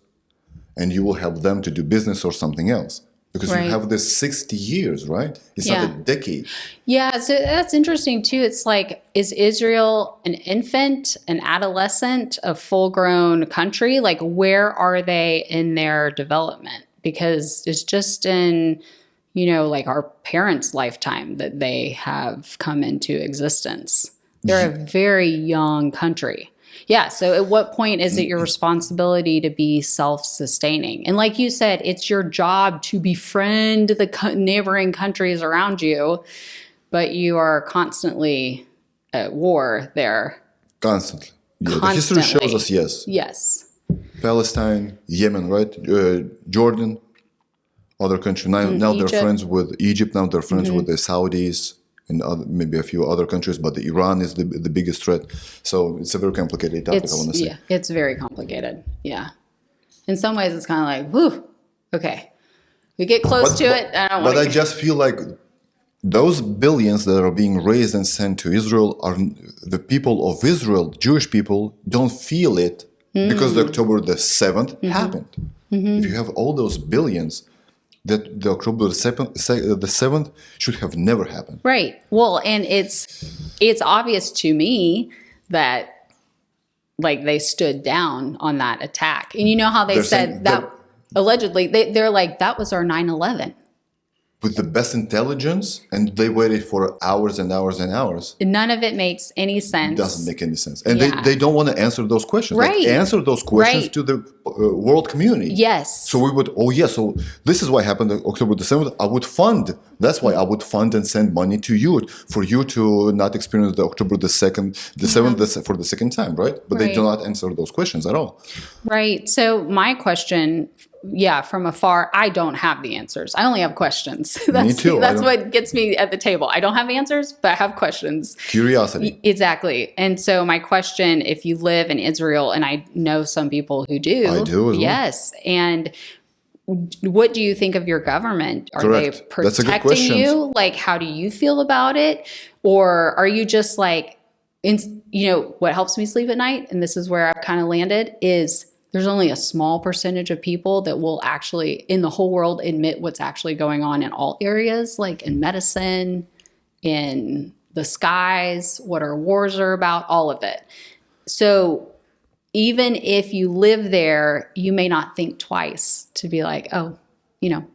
and you will help them to do business or something else. Because you have this 60 years, right? It's not a decade. Yeah, so that's interesting too. It's like, is Israel an infant, an adolescent, a full-grown country? Like, where are they in their development? Because it's just in, like our parents' lifetime that they have come into existence. They're a very young country. Yeah. So at what point is it your responsibility to be self-sustaining? And like you said, it's your job to befriend the neighboring countries around you, but you are constantly at war there. Constantly. Yeah, the history shows us, yes. Yes. Palestine, Yemen, right? Jordan, other countries. Now they're friends with Egypt. Now they're friends with the Saudis and maybe a few other countries, but Iran is the biggest threat. So it's a very complicated topic, I want to say. Yeah, it's very complicated. Yeah. In some ways, it's kind of like, whew, okay. We get close to it. I just feel like those billions that are being raised and sent to Israel are the people of Israel, Jewish people, don't feel it because the October the 7th happened. If you have all those billions, that the October the 7th should have never happened. Right. Well, and it's obvious to me that like they stood down on that attack. And you know how they're said that allegedly they're like, that was our 9/11. With the best intelligence, and they waited for hours and hours and hours. None of it makes any sense. It doesn't make any sense. And they don't want to answer those questions. Right. Like, answer those questions to the world community. Yes. So we would, so this is what happened on October the 7th. I would fund. That's why I would fund and send money to you, for you to not experience the October the 7th for the second time, right? But they do not answer those questions at all. Right. So my question, from afar, I don't have the answers. I only have questions. Me too. That's what gets me at the table. I don't have answers, but I have questions. Curiosity. Exactly. And so my question, if you live in Israel, and I know some people who do. I do as well. Yes. And what do you think of your government? Are they protecting you? Like, how do you feel about it? Or are you just like, what helps me sleep at night, and this is where I've kind of landed, is there's only a small percentage of people that will actually, in the whole world, admit what's actually going on in all areas, like in medicine, in the skies, what our wars are about, all of it. So even if you live there, you may not think twice to be like, oh,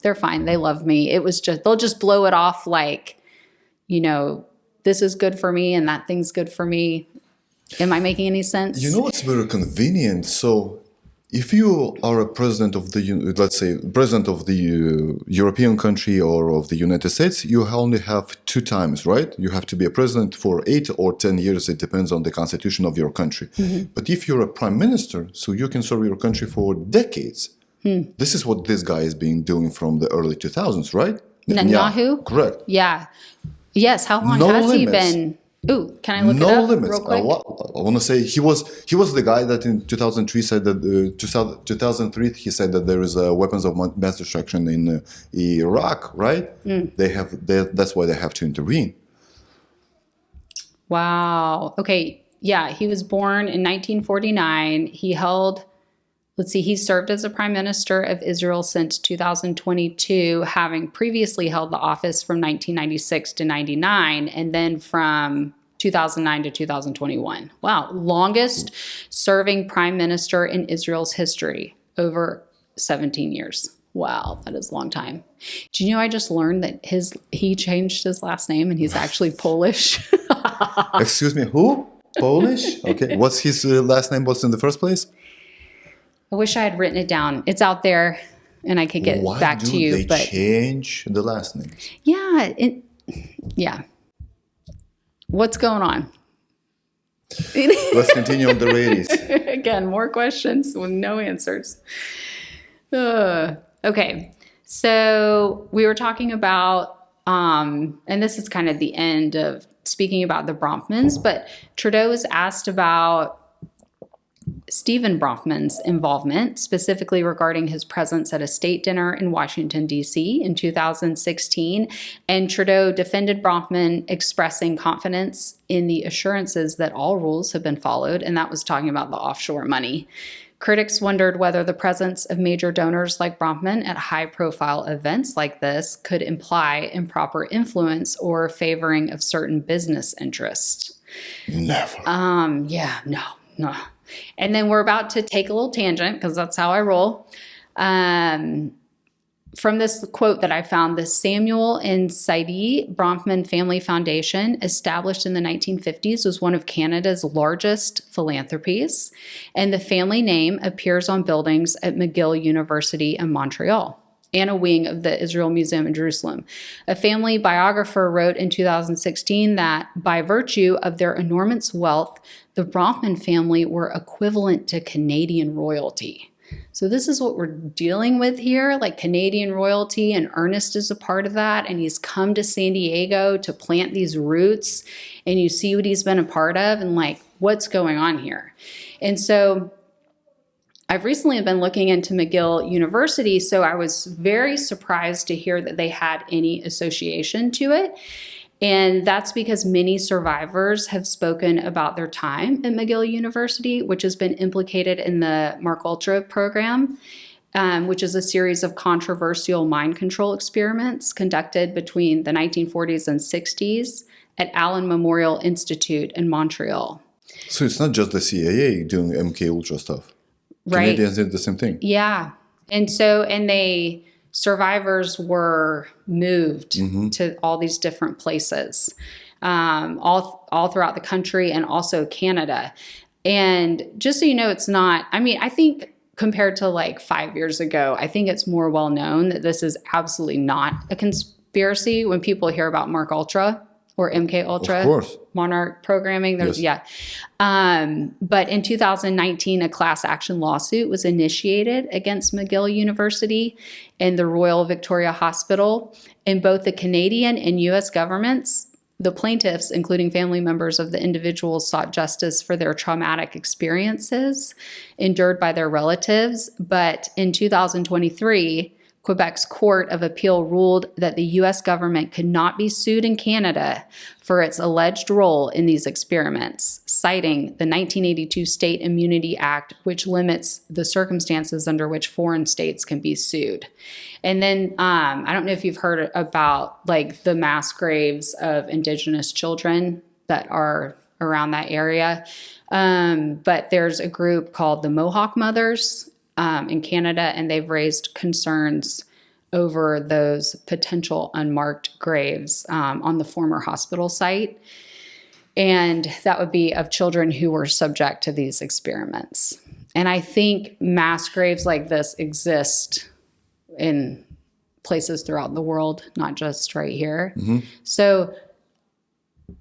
they're fine. They love me. They'll just blow it off like, this is good for me and that thing's good for me. Am I making any sense? It's very convenient. So if you are a president of president of the European country or of the United States, you only have 2 times, right? You have to be a president for 8 or 10 years. It depends on the constitution of your country. But if you're a prime minister, so you can serve your country for decades. This is what this guy has been doing from the early 2000s, right? Netanyahu? Correct. Yeah. Yes. How long has he been Ooh, can I look it No up limits. real quick? I want to say he was the guy that in 2003 said that 2003 he said that there is weapons of mass destruction in Iraq, right? That's why they have to intervene. Wow. Okay. Yeah, he was born in 1949. He served as a prime minister of Israel since 2022, having previously held the office from 1996 to 99, and then from 2009 to 2021. Wow, longest serving prime minister in Israel's history, over 17 years. Wow, that is a long time. Do you know I just learned that he changed his last name and he's actually Polish? Excuse me, who? Polish? Okay, what's his last name? What's in the first place? I wish I had written it down. It's out there and I could get back to you. Why do they change the last name? Yeah. Yeah. What's going on? Let's continue on the Radys. Again, more questions with no answers. Okay. So we were talking about, and this is kind of the end of speaking about the Bronfmans, but Trudeau was asked about Stephen Bronfman's involvement, specifically regarding his presence at a state dinner in Washington, D.C. in 2016. And Trudeau defended Bronfman, expressing confidence in the assurances that all rules have been followed. And that was talking about the offshore money. Critics wondered whether the presence of major donors like Bronfman at high-profile events like this could imply improper influence or favoring of certain business interests. Never. No. And then we're about to take a little tangent because that's how I roll. From this quote that I found, the Samuel and Saidie Bronfman Family Foundation, established in the 1950s, was one of Canada's largest philanthropies, and the family name appears on buildings at McGill University in Montreal and a wing of the Israel Museum in Jerusalem. A family biographer wrote in 2016 that by virtue of their enormous wealth, the Bronfman family were equivalent to Canadian royalty. So this is what we're dealing with here, like Canadian royalty, and Ernest is a part of that, and he's come to San Diego to plant these roots, and you see what he's been a part of, and like, what's going on here? And so I've recently been looking into McGill University, so I was very surprised to hear that they had any association to it. And that's because many survivors have spoken about their time at McGill University, which has been implicated in the MK program, which is a series of controversial mind control experiments conducted between the 1940s and 60s at Allen Memorial Institute in Montreal. So it's not just the CIA doing MK stuff. Right. Canadians did the same thing. Yeah. Survivors were moved to all these different places, all throughout the country and also Canada. And just so you know, it's not, I think compared to like 5 years ago, I think it's more well known that this is absolutely not a conspiracy. When people hear about Mark Ultra or MK Ultra, of course, Monarch programming, but in 2019, a class action lawsuit was initiated against McGill University and the Royal Victoria Hospital. In both the Canadian and U.S. governments, the plaintiffs, including family members of the individuals, sought justice for their traumatic experiences endured by their relatives. But in 2023, Quebec's Court of Appeal ruled that the U.S. government could not be sued in Canada for its alleged role in these experiments, citing the 1982 State Immunity Act, which limits the circumstances under which foreign states can be sued. And then I don't know if you've heard about like the mass graves of Indigenous children that are around that area, but there's a group called the Mohawk Mothers in Canada, and they've raised concerns over those potential unmarked graves on the former hospital site. And that would be of children who were subject to these experiments. And I think mass graves like this exist in places throughout the world, not just right here. So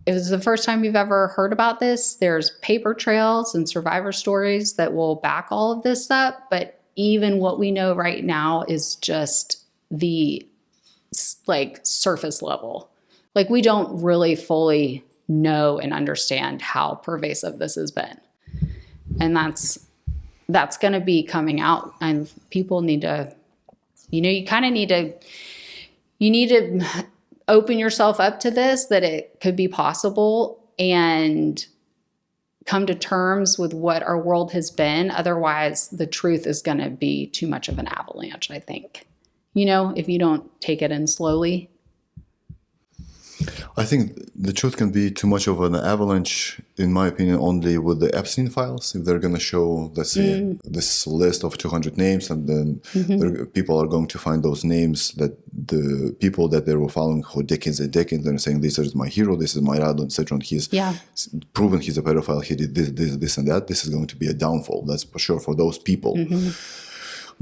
if it's the first time you've ever heard about this, there's paper trails and survivor stories that will back all of this up. But even what we know right now is just the like surface level. Like we don't really fully know and understand how pervasive this has been. And that's going to be coming out, and people need to, you need to open yourself up to this, that it could be possible, and come to terms with what our world has been. Otherwise, the truth is going to be too much of an avalanche, I think. If you don't take it in slowly. I think the truth can be too much of an avalanche, in my opinion, only with the Epstein files. If they're going to show, let's say, this list of 200 names, and then people are going to find those names, that the people that they were following for decades and decades, they're saying, this is my hero, this is my idol, etc. And he's proven he's a pedophile, he did this, and that. This is going to be a downfall, that's for sure, for those people.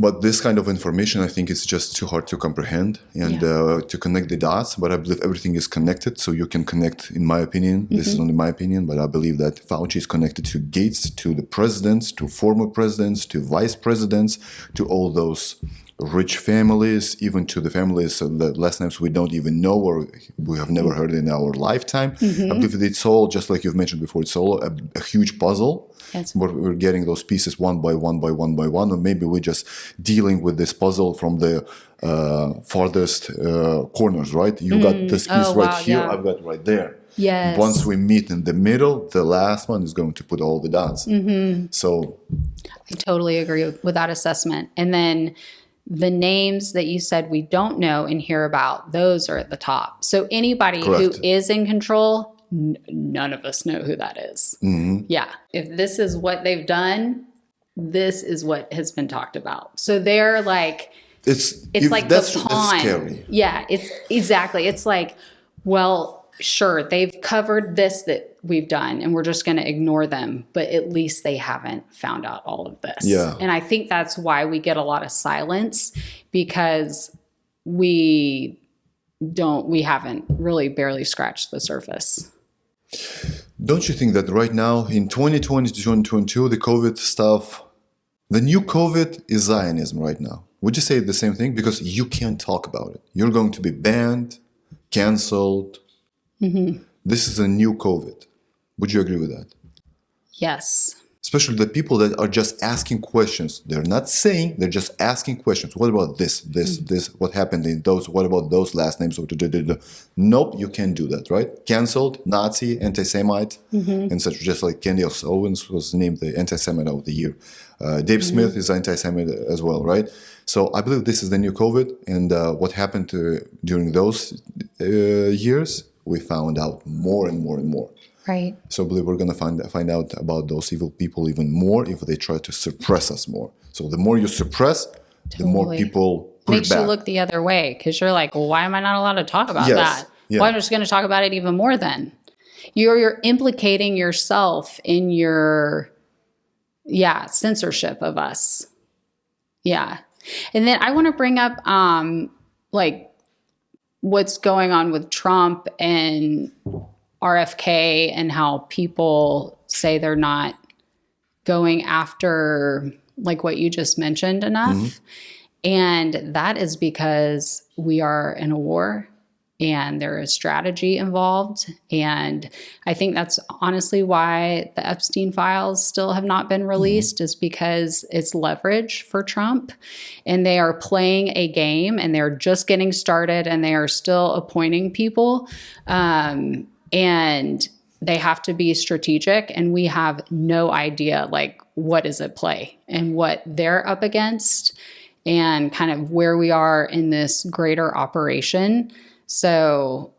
But this kind of information, I think, is just too hard to comprehend and to connect the dots. But I believe everything is connected. So you can connect, in my opinion, this is only my opinion, but I believe that Fauci is connected to Gates, to the presidents, to former presidents, to vice presidents, to all those rich families, even to the families, the last names we don't even know or we have never heard in our lifetime. I believe that it's all, just like you've mentioned before, it's all a huge puzzle. Yes. But we're getting those pieces one by one, or maybe we're just dealing with this puzzle from the farthest corners, right? You got this piece here, I've got right there. Yes. Once we meet in the middle, the last one is going to put all the dots. So I totally agree with that assessment. And then the names that you said we don't know and hear about, those are at the top. So anybody who is in control, none of us know who that is. Yeah. If this is what they've done, this is what has been talked about. So they're like, it's like the pawn. That's scary. Yeah, it's exactly. It's like, well, sure, they've covered this that we've done, and we're just going to ignore them. But at least they haven't found out all of this. Yeah. And I think that's why we get a lot of silence, because we haven't really barely scratched the surface. Don't you think that right now, in 2020 to 2022, the COVID stuff, the new COVID is Zionism right now? Would you say the same thing? Because you can't talk about it. You're going to be banned, canceled. This is a new COVID. Would you agree with that? Yes. Especially the people that are just asking questions. They're not saying, they're just asking questions. What about this? What happened in those? What about those last names? Nope, you can't do that, right? Cancelled, Nazi, anti-Semite, and such. Just like Candace Owens was named the anti-Semite of the year. Dave Smith is anti-Semite as well, right? So I believe this is the new COVID. And what happened during those years, we found out more and more and more. Right. So I believe we're going to find out about those evil people even more if they try to suppress us more. So the more you suppress, the more people push makes back. You look the other way, because you're like, well, why am I not allowed to talk about that? Yeah. Well, I'm just going to talk about it even more then. You're implicating yourself in your, censorship of us. Yeah. And then I want to bring up, what's going on with Trump and RFK, and how people say they're not going after like what you just mentioned enough. And that is because we are in a war and there is strategy involved. And I think that's honestly why the Epstein files still have not been released, is because it's leverage for Trump, and they are playing a game, and they're just getting started, and they are still appointing people. And they have to be strategic, and we have no idea what is at play and what they're up against and kind of where we are in this greater operation. So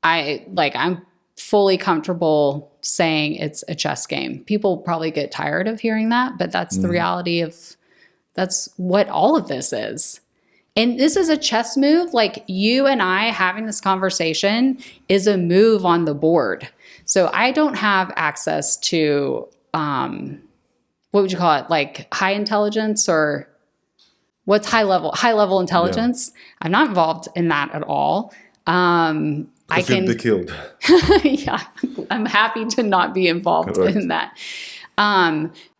I'm fully comfortable saying it's a chess game. People probably get tired of hearing that, but that's the reality that's what all of this is. And this is a chess move. Like, you and I having this conversation is a move on the board. So I don't have access to, what would you call it? Like high intelligence, or what's high level intelligence? Yeah. I'm not involved in that at all. I can be killed. Yeah, I'm happy to not be involved in that.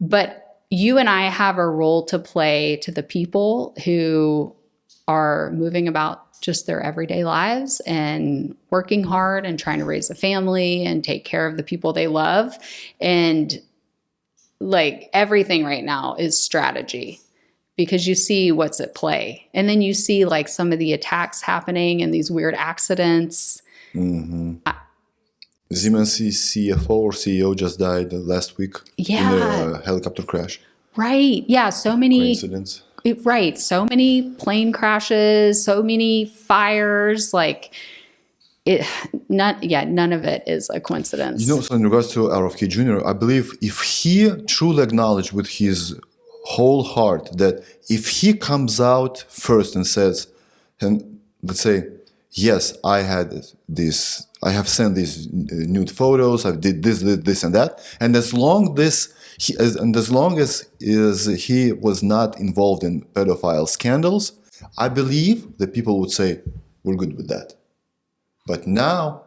But you and I have a role to play to the people who are moving about just their everyday lives and working hard and trying to raise a family and take care of the people they love. And like everything right now is strategy, because you see what's at play. And then you see like some of the attacks happening and these weird accidents. Siemens' CFO or CEO just died last week in a helicopter crash. Right. Yeah. So many coincidence. Right. So many plane crashes, so many fires, like none of it is a coincidence. You know, so in regards to RFK Jr., I believe if he truly acknowledged with his whole heart that if he comes out first and says, and let's say, yes, I have sent these nude photos, I did this and that, and as long as he was not involved in pedophile scandals, I believe that people would say, we're good with that. But now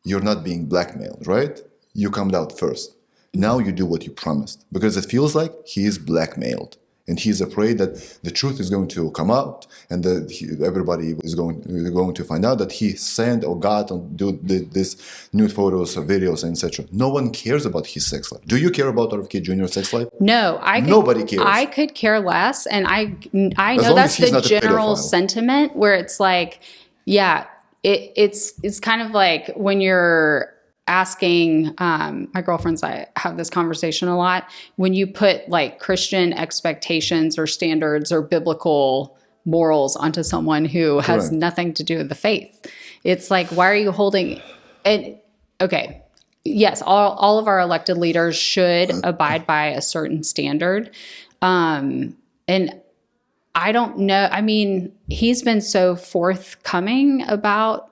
you're not being blackmailed, right? You come out first. Now you do what you promised, because it feels like he is blackmailed. And he's afraid that the truth is going to come out, and that everybody is going to find out that he sent or got and this nude photos or videos, etc. No one cares about his sex life. Do you care about RFK Jr.'s sex life? No, nobody cares. I could care less, and I know that's the general sentiment where it's like, yeah, it's kind of like when you're asking, my girlfriends, I have this conversation a lot, when you put like Christian expectations or standards or biblical morals onto someone who has nothing to do with the faith. It's like, why are you holding it? Okay. Yes. All of our elected leaders should abide by a certain standard. And I don't know. I mean, he's been so forthcoming about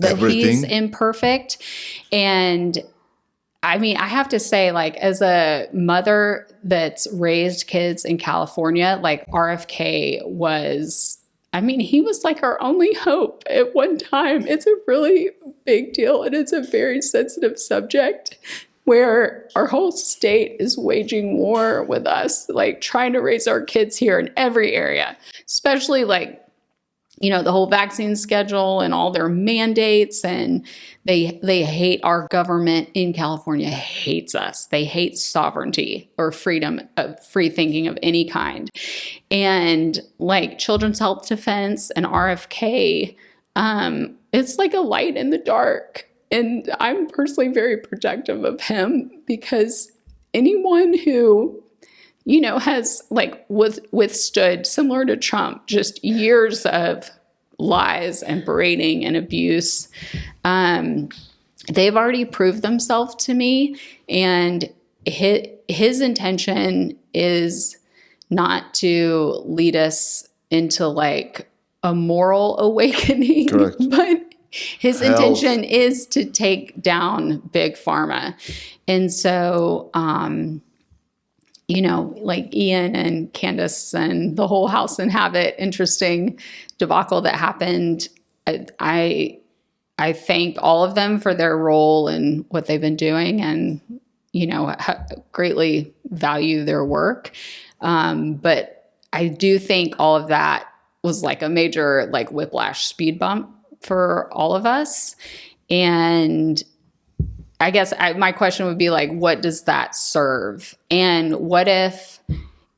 that he's imperfect. And I mean, I have to say, like, as a mother that's raised kids in California, like RFK was, I mean, he was like our only hope at one time. It's a really big deal. And it's a very sensitive subject where our whole state is waging war with us, like trying to raise our kids here in every area, especially like, you know, the whole vaccine schedule and all their mandates, and they hate our government in California, hates us. They hate sovereignty or freedom of free thinking of any kind. And like Children's Health Defense and RFK, it's like a light in the dark. And I'm personally very protective of him, because anyone who, you know, has like withstood, similar to Trump, just years of lies and berating and abuse. They've already proved themselves to me. And his intention is not to lead us into like a moral awakening, but his intention is to take down big pharma. And so, you know, like Ian and Candace and the whole House and Habit interesting debacle that happened. I thank all of them for their role and what they've been doing, and, you know, greatly value their work. But I do think all of that was like a major like whiplash speed bump for all of us. And I guess my question would be like, what does that serve? And what if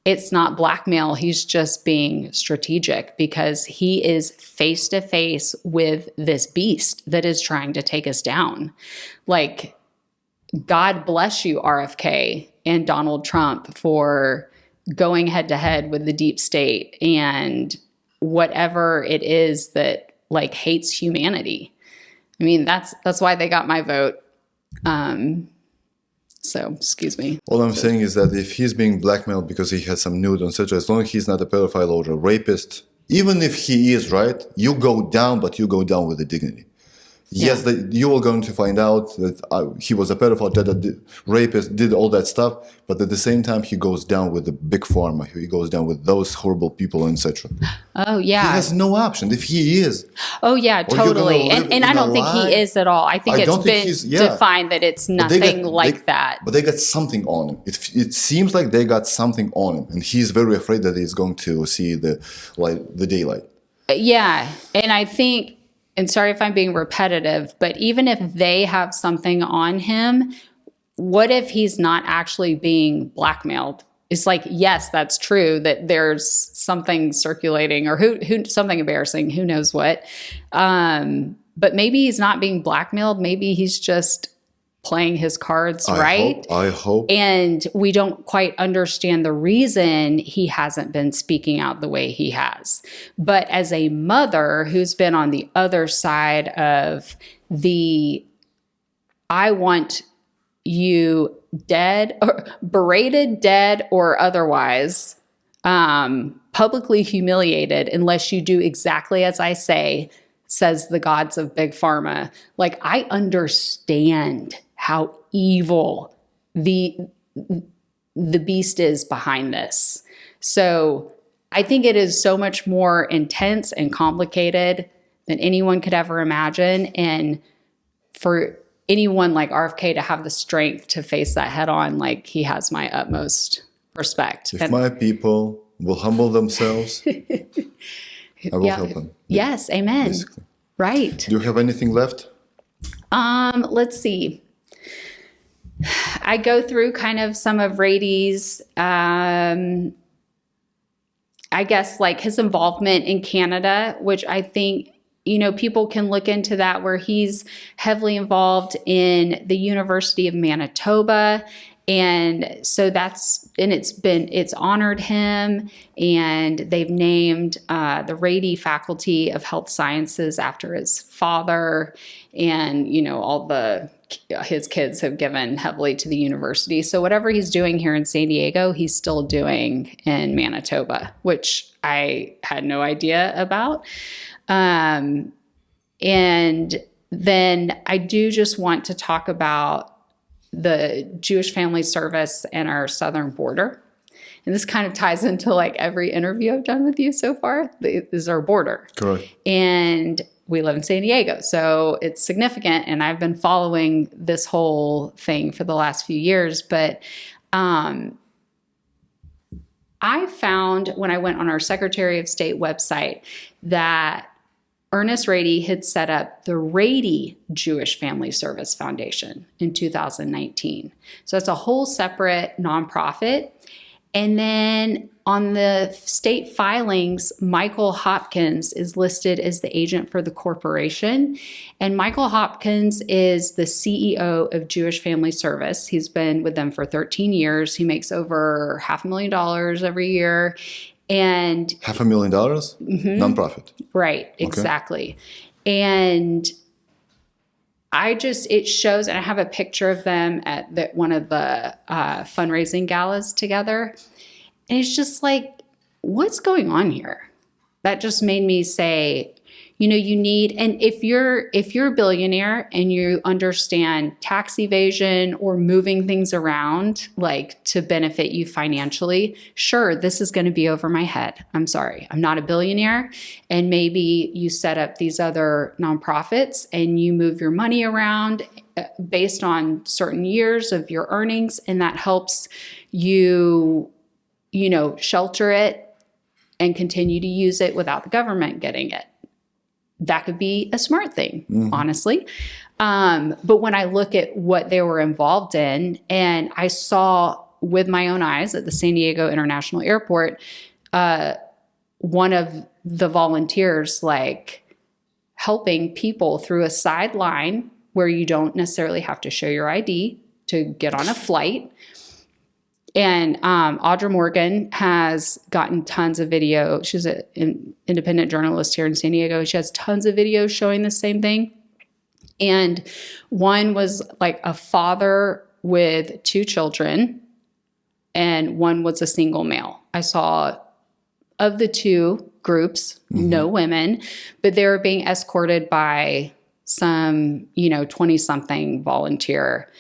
it's not blackmail? He's just being strategic, because he is face to face with this beast that is trying to take us down. Like, God bless you, RFK and Donald Trump, for going head to head with the deep state and whatever it is that like hates humanity. I mean, that's why they got my vote. So, excuse me. All I'm saying is that if he's being blackmailed because he has some nude, etc., as long as he's not a pedophile or a rapist, even if he is, right, you go down, but you go down with the dignity. Yes, you are going to find out that he was a pedophile, rapist, did all that stuff, but at the same time, he goes down with the big pharma. He goes down with those horrible people, etc. Oh, yeah. He has no option if he is. Oh, yeah, totally. And I don't think he is at all. I think it's been defined that it's nothing like that. But they got something on him. It seems like they got something on him, and he's very afraid that he's going to see the daylight. Yeah. And I think, and sorry if I'm being repetitive, but even if they have something on him, what if he's not actually being blackmailed? It's like, yes, that's true that there's something circulating or who something embarrassing, who knows what. But maybe he's not being blackmailed. Maybe he's just playing his cards right. I hope. And we don't quite understand the reason he hasn't been speaking out the way he has. But as a mother who's been on the other side of the, I want you dead or berated, dead or otherwise, publicly humiliated unless you do exactly as I say, says the gods of big pharma. Like, I understand how evil the beast is behind this. So I think it is so much more intense and complicated than anyone could ever imagine. And for anyone like RFK to have the strength to face that head on, like, he has my utmost respect. If my people will humble themselves, I will help them. Yes, amen. Basically. Right. Do you have anything left? Let's see. I go through kind of some of Rady's, I guess, like his involvement in Canada, which I think, people can look into that, where he's heavily involved in the University of Manitoba. And so it's honored him, and they've named the Rady Faculty of Health Sciences after his father, and, his kids have given heavily to the university. So whatever he's doing here in San Diego, he's still doing in Manitoba, which I had no idea about. And then I do just want to talk about the Jewish Family Service and our southern border. And this kind of ties into like every interview I've done with you so far. This is our border. Correct. And we live in San Diego, so it's significant. And I've been following this whole thing for the last few years. But I found when I went on our Secretary of State website that Ernest Rady had set up the Rady Jewish Family Service Foundation in 2019. So it's a whole separate nonprofit. And then on the state filings, Michael Hopkins is listed as the agent for the corporation. And Michael Hopkins is the CEO of Jewish Family Service. He's been with them for 13 years. He makes over $500,000 every year. And $500,000? Mm-hmm. Nonprofit. Right, exactly. Okay. And it shows, and I have a picture of them at one of the fundraising galas together. And it's just like, what's going on here? That just made me say, you need, and if you're a billionaire and you understand tax evasion or moving things around, like to benefit you financially, sure, this is going to be over my head. I'm sorry, I'm not a billionaire. And maybe you set up these other nonprofits and you move your money around based on certain years of your earnings, and that helps you, shelter it and continue to use it without the government getting it. That could be a smart thing, honestly. But when I look at what they were involved in, and I saw with my own eyes at the San Diego International Airport, one of the volunteers, like, helping people through a side line where you don't necessarily have to show your ID to get on a flight. And Audra Morgan has gotten tons of video. She's an independent journalist here in San Diego. She has tons of videos showing the same thing. And one was like a father with 2 children, and one was a single male. I saw, of the 2 groups, no women, but they were being escorted by some, 20-something volunteer.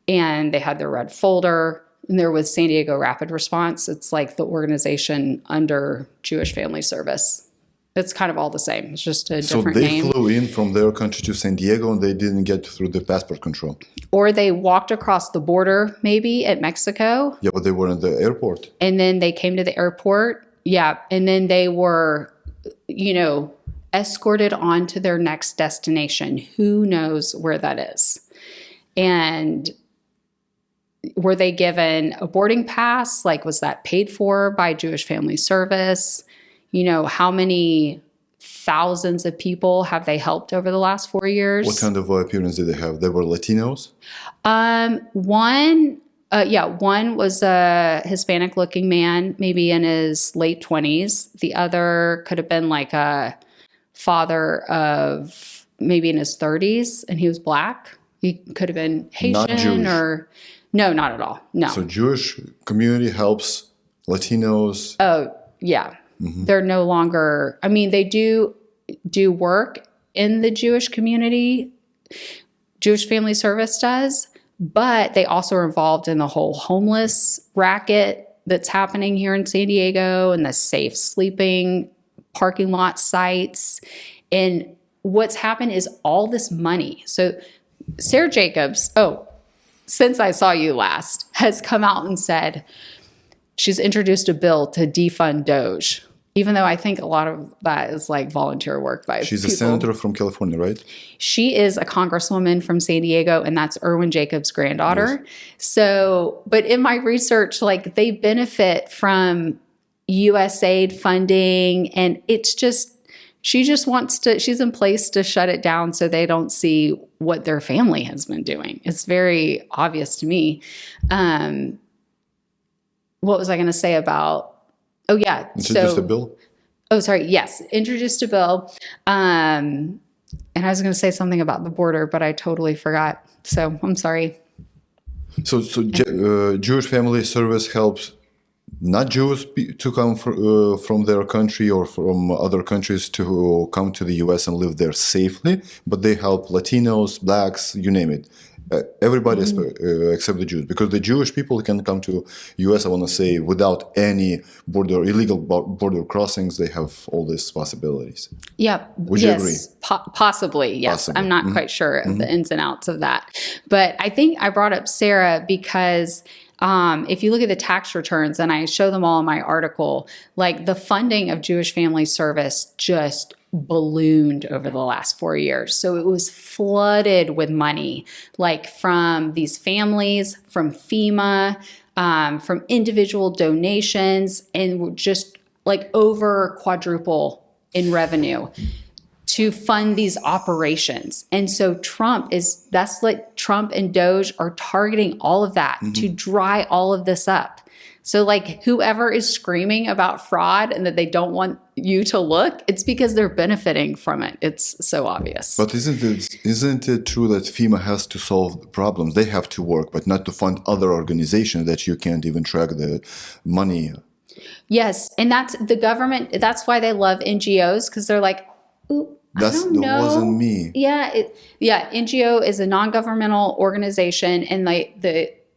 And they had their red folder. And there was San Diego Rapid Response. It's like the organization under Jewish Family Service. It's kind of all the same. It's just a different name. So they flew in from their country to San Diego, and they didn't get through the passport control. Or they walked across the border, maybe, at Mexico. Yeah, but they were in the airport. And then they came to the airport. Yeah. And then they were, escorted on to their next destination. Who knows where that is? And were they given a boarding pass? Like, was that paid for by Jewish Family Service? You know, how many thousands of people have they helped over the last 4 years? What kind of appearance did they have? They were Latinos? One was a Hispanic looking man, maybe in his late 20s. The other could have been like a father of maybe in his 30s, and he was black. He could have been Haitian or... No, not at all. No. So Jewish community helps Latinos. Oh, yeah. Mm-hmm. They're no longer, I mean, they do work in the Jewish community. Jewish Family Service does, but they also are involved in the whole homeless racket that's happening here in San Diego and the safe sleeping parking lot sites. And what's happened is all this money. So Sarah Jacobs, since I saw you last, has come out and said she's introduced a bill to defund Doge, even though I think a lot of that is like volunteer work by She's people. A senator from California, right? She is a congresswoman from San Diego, and that's Erwin Jacobs' granddaughter. Yes. So, but in my research, like, they benefit from USAID funding, and it's just, she just wants to, she's in place to shut it down so they don't see what their family has been doing. It's very obvious to me. What was I going to say about, introduced a bill? Oh, sorry. Yes. Introduced a bill. And I was going to say something about the border, but I totally forgot. So I'm sorry. So Jewish Family Service helps not Jews to come from their country or from other countries to come to the U.S. and live there safely, but they help Latinos, blacks, you name it. Everybody except the Jews, because the Jewish people can come to U.S., I want to say, without any illegal border crossings. They have all these possibilities. Yeah. Would you agree? Possibly, yes. Possibly. I'm not quite sure of the ins and outs of that. But I think I brought up Sarah because if you look at the tax returns, and I show them all in my article, like the funding of Jewish Family Service just ballooned over the last 4 years. So it was flooded with money, like from these families, from FEMA, from individual donations, and just like over quadruple in revenue to fund these operations. And so Trump and Doge are targeting all of that to dry all of this up. So like whoever is screaming about fraud and that they don't want you to look, it's because they're benefiting from it. It's so obvious. But isn't it true that FEMA has to solve the problems? They have to work, but not to fund other organizations that you can't even track the money. Yes. And that's the government. That's why they love NGOs, because they're like, ooh, that wasn't me. Yeah. NGO is a non-governmental organization, and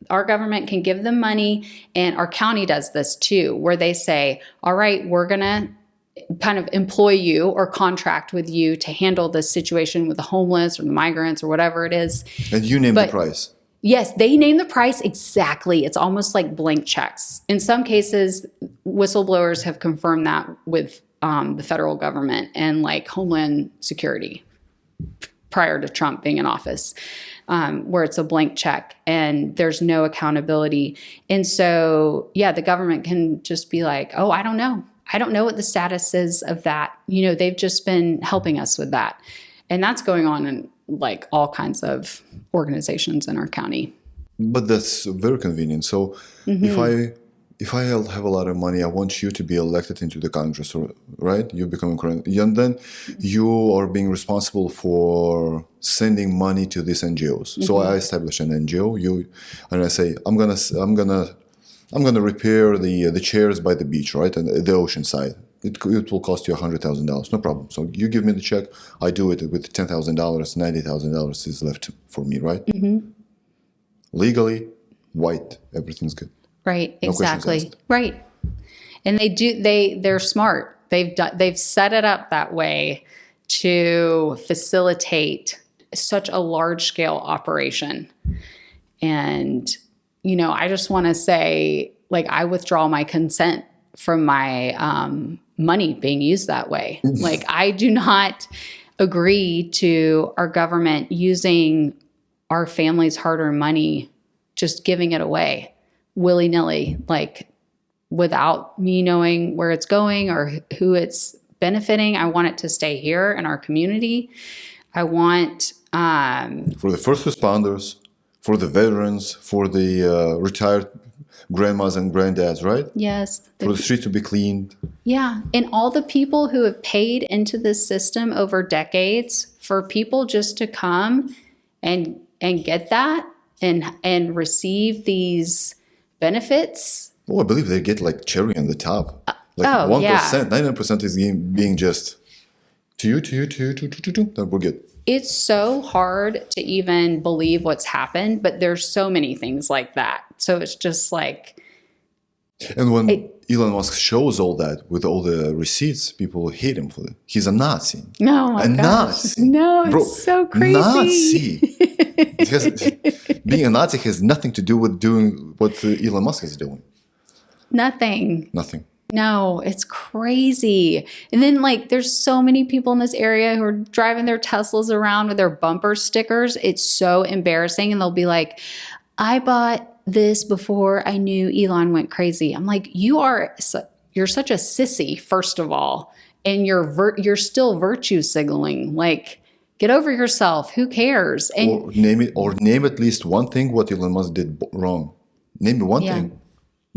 our government can give them money, and our county does this too, where they say, all right, we're going to kind of employ you or contract with you to handle this situation with the homeless or the migrants or whatever it is. And you name the price. Yes, they name the price exactly. It's almost like blank checks. In some cases, whistleblowers have confirmed that with the federal government and like Homeland Security prior to Trump being in office. Where it's a blank check and there's no accountability. And so, the government can just be like, oh, I don't know. I don't know what the status is of that. They've just been helping us with that. And that's going on in like all kinds of organizations in our county. But that's very convenient. So if I have a lot of money, I want you to be elected into the Congress, right? You become current, and then you are being responsible for sending money to these NGOs. So I establish an NGO, and I say, I'm gonna repair the chairs by the beach, right, and the ocean side. It will cost you $100,000, no problem. So you give me the check, I do it with $10,000, $90,000 is left for me, right? Legally, white, everything's good. Right, exactly. Right. And they're smart. They've set it up that way to facilitate such a large scale operation. And, I just want to say, like, I withdraw my consent from my money being used that way. Like, I do not agree to our government using our family's hard-earned money, just giving it away willy-nilly, like without me knowing where it's going or who it's benefiting. I want it to stay here in our community. I want for the first responders, for the veterans, for the retired grandmas and granddads, right? Yes. For the streets to be cleaned. Yeah. And all the people who have paid into this system over decades, for people just to come and get that and receive these benefits. Oh, I believe they get like cherry on the top. Like 1%, yeah. 99% is being just to you, then we're good. It's so hard to even believe what's happened, but there's so many things like that. So it's just like. And when Elon Musk shows all that with all the receipts, people hate him for that. He's a Nazi. No, my gosh. Nazi. No, Bro, it's so crazy. Nazi. Being a Nazi has nothing to do with doing what Elon Musk is doing. Nothing. No, it's crazy. And then, like, there's so many people in this area who are driving their Teslas around with their bumper stickers. It's so embarrassing. And they'll be like, I bought this before I knew Elon went crazy. I'm like, you're such a sissy, first of all. And you're still virtue signaling. Like, get over yourself. Who cares? And name at least one thing what Elon Musk did wrong. Name me one thing.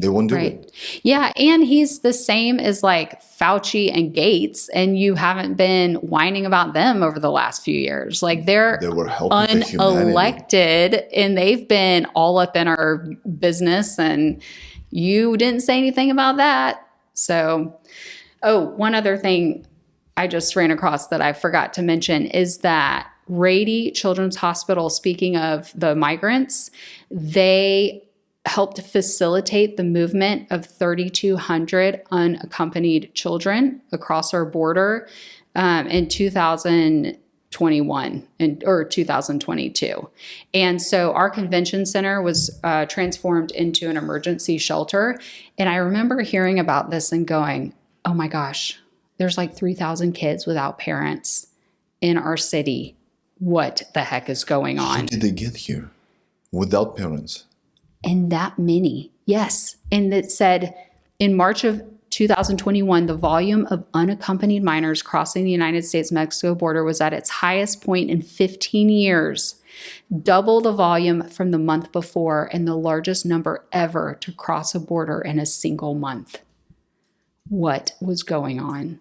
They won't do it. Yeah, and he's the same as like Fauci and Gates, and you haven't been whining about them over the last few years. Like, they were helping unelected, and they've been all up in our business, and you didn't say anything about that. So, one other thing I just ran across that I forgot to mention is that Rady Children's Hospital, speaking of the migrants, they helped facilitate the movement of 3,200 unaccompanied children across our border in 2021 or 2022. And so our convention center was transformed into an emergency shelter. And I remember hearing about this and going, oh my gosh, there's like 3,000 kids without parents in our city. What the heck is going on? How did they get here without parents? And that many, yes. And it said in March of 2021, the volume of unaccompanied minors crossing the United States-Mexico border was at its highest point in 15 years, double the volume from the month before, and the largest number ever to cross a border in a single month. What was going on?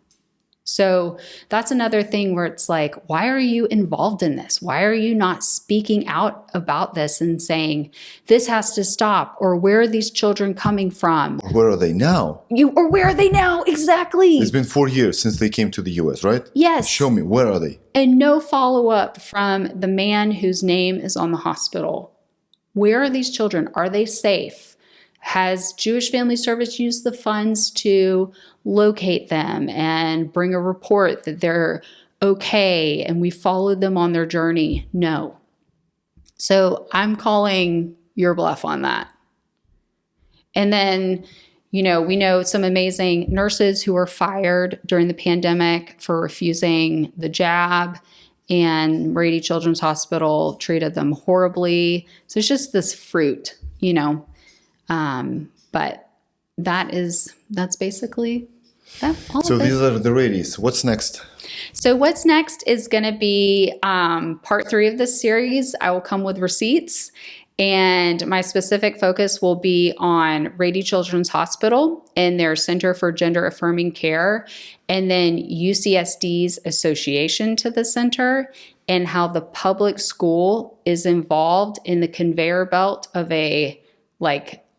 So that's another thing where it's like, why are you involved in this? Why are you not speaking out about this and saying, this has to stop? Or where are these children coming from? Or where are they now? Or where are they now? Exactly. It's been 4 years since they came to the US, right? Yes. Show me, where are they? And no follow-up from the man whose name is on the hospital. Where are these children? Are they safe? Has Jewish Family Service used the funds to locate them and bring a report that they're okay and we followed them on their journey? No. So I'm calling your bluff on that. And then, we know some amazing nurses who were fired during the pandemic for refusing the jab, and Rady Children's Hospital treated them horribly. So it's just this fruit, but that's basically that. So these are the Radys. What's next? So what's next is going to be part 3 of this series. I will come with receipts, and my specific focus will be on Rady Children's Hospital and their Center for Gender Affirming Care, and then UCSD's association to the center, and how the public school is involved in the conveyor belt of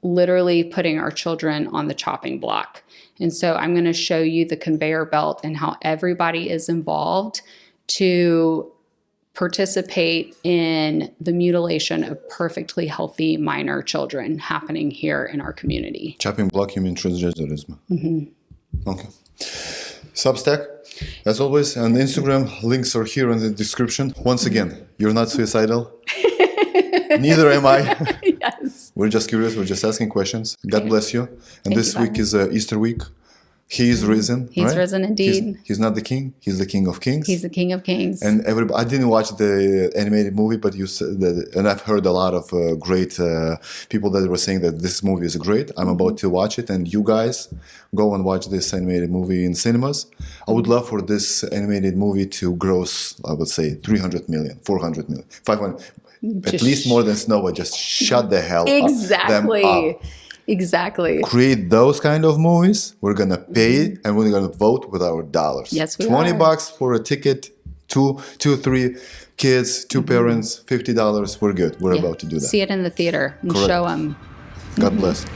literally putting our children on the chopping block. And so I'm going to show you the conveyor belt and how everybody is involved to participate in the mutilation of perfectly healthy minor children happening here in our community. Chopping block, you mean transgenderism? Mm-hmm. Okay. Substack, as always, and Instagram, links are here in the description. Once again, you're not suicidal. Neither am I. Yes. We're just curious. We're just asking questions. God bless you. And this week is Easter week. He is risen. He's right? risen indeed. He's not the king. He's the King of Kings. He's the King of Kings. And I didn't watch the animated movie, but you said that, and I've heard a lot of great people that were saying that this movie is great. I'm about to watch it, and you guys go and watch this animated movie in cinemas. I would love for this animated movie to gross, I would say, 300 million, 400 million, 500, at least more than Snowball. Just shut the hell them up. Exactly. Create those kind of movies. We're gonna pay it, and we're gonna vote with our dollars. Yes, we $20 are. for a ticket, two, 3 kids, 2 parents, $50. We're good. We're about to do that. See it in the theater and Correct. show them. God bless.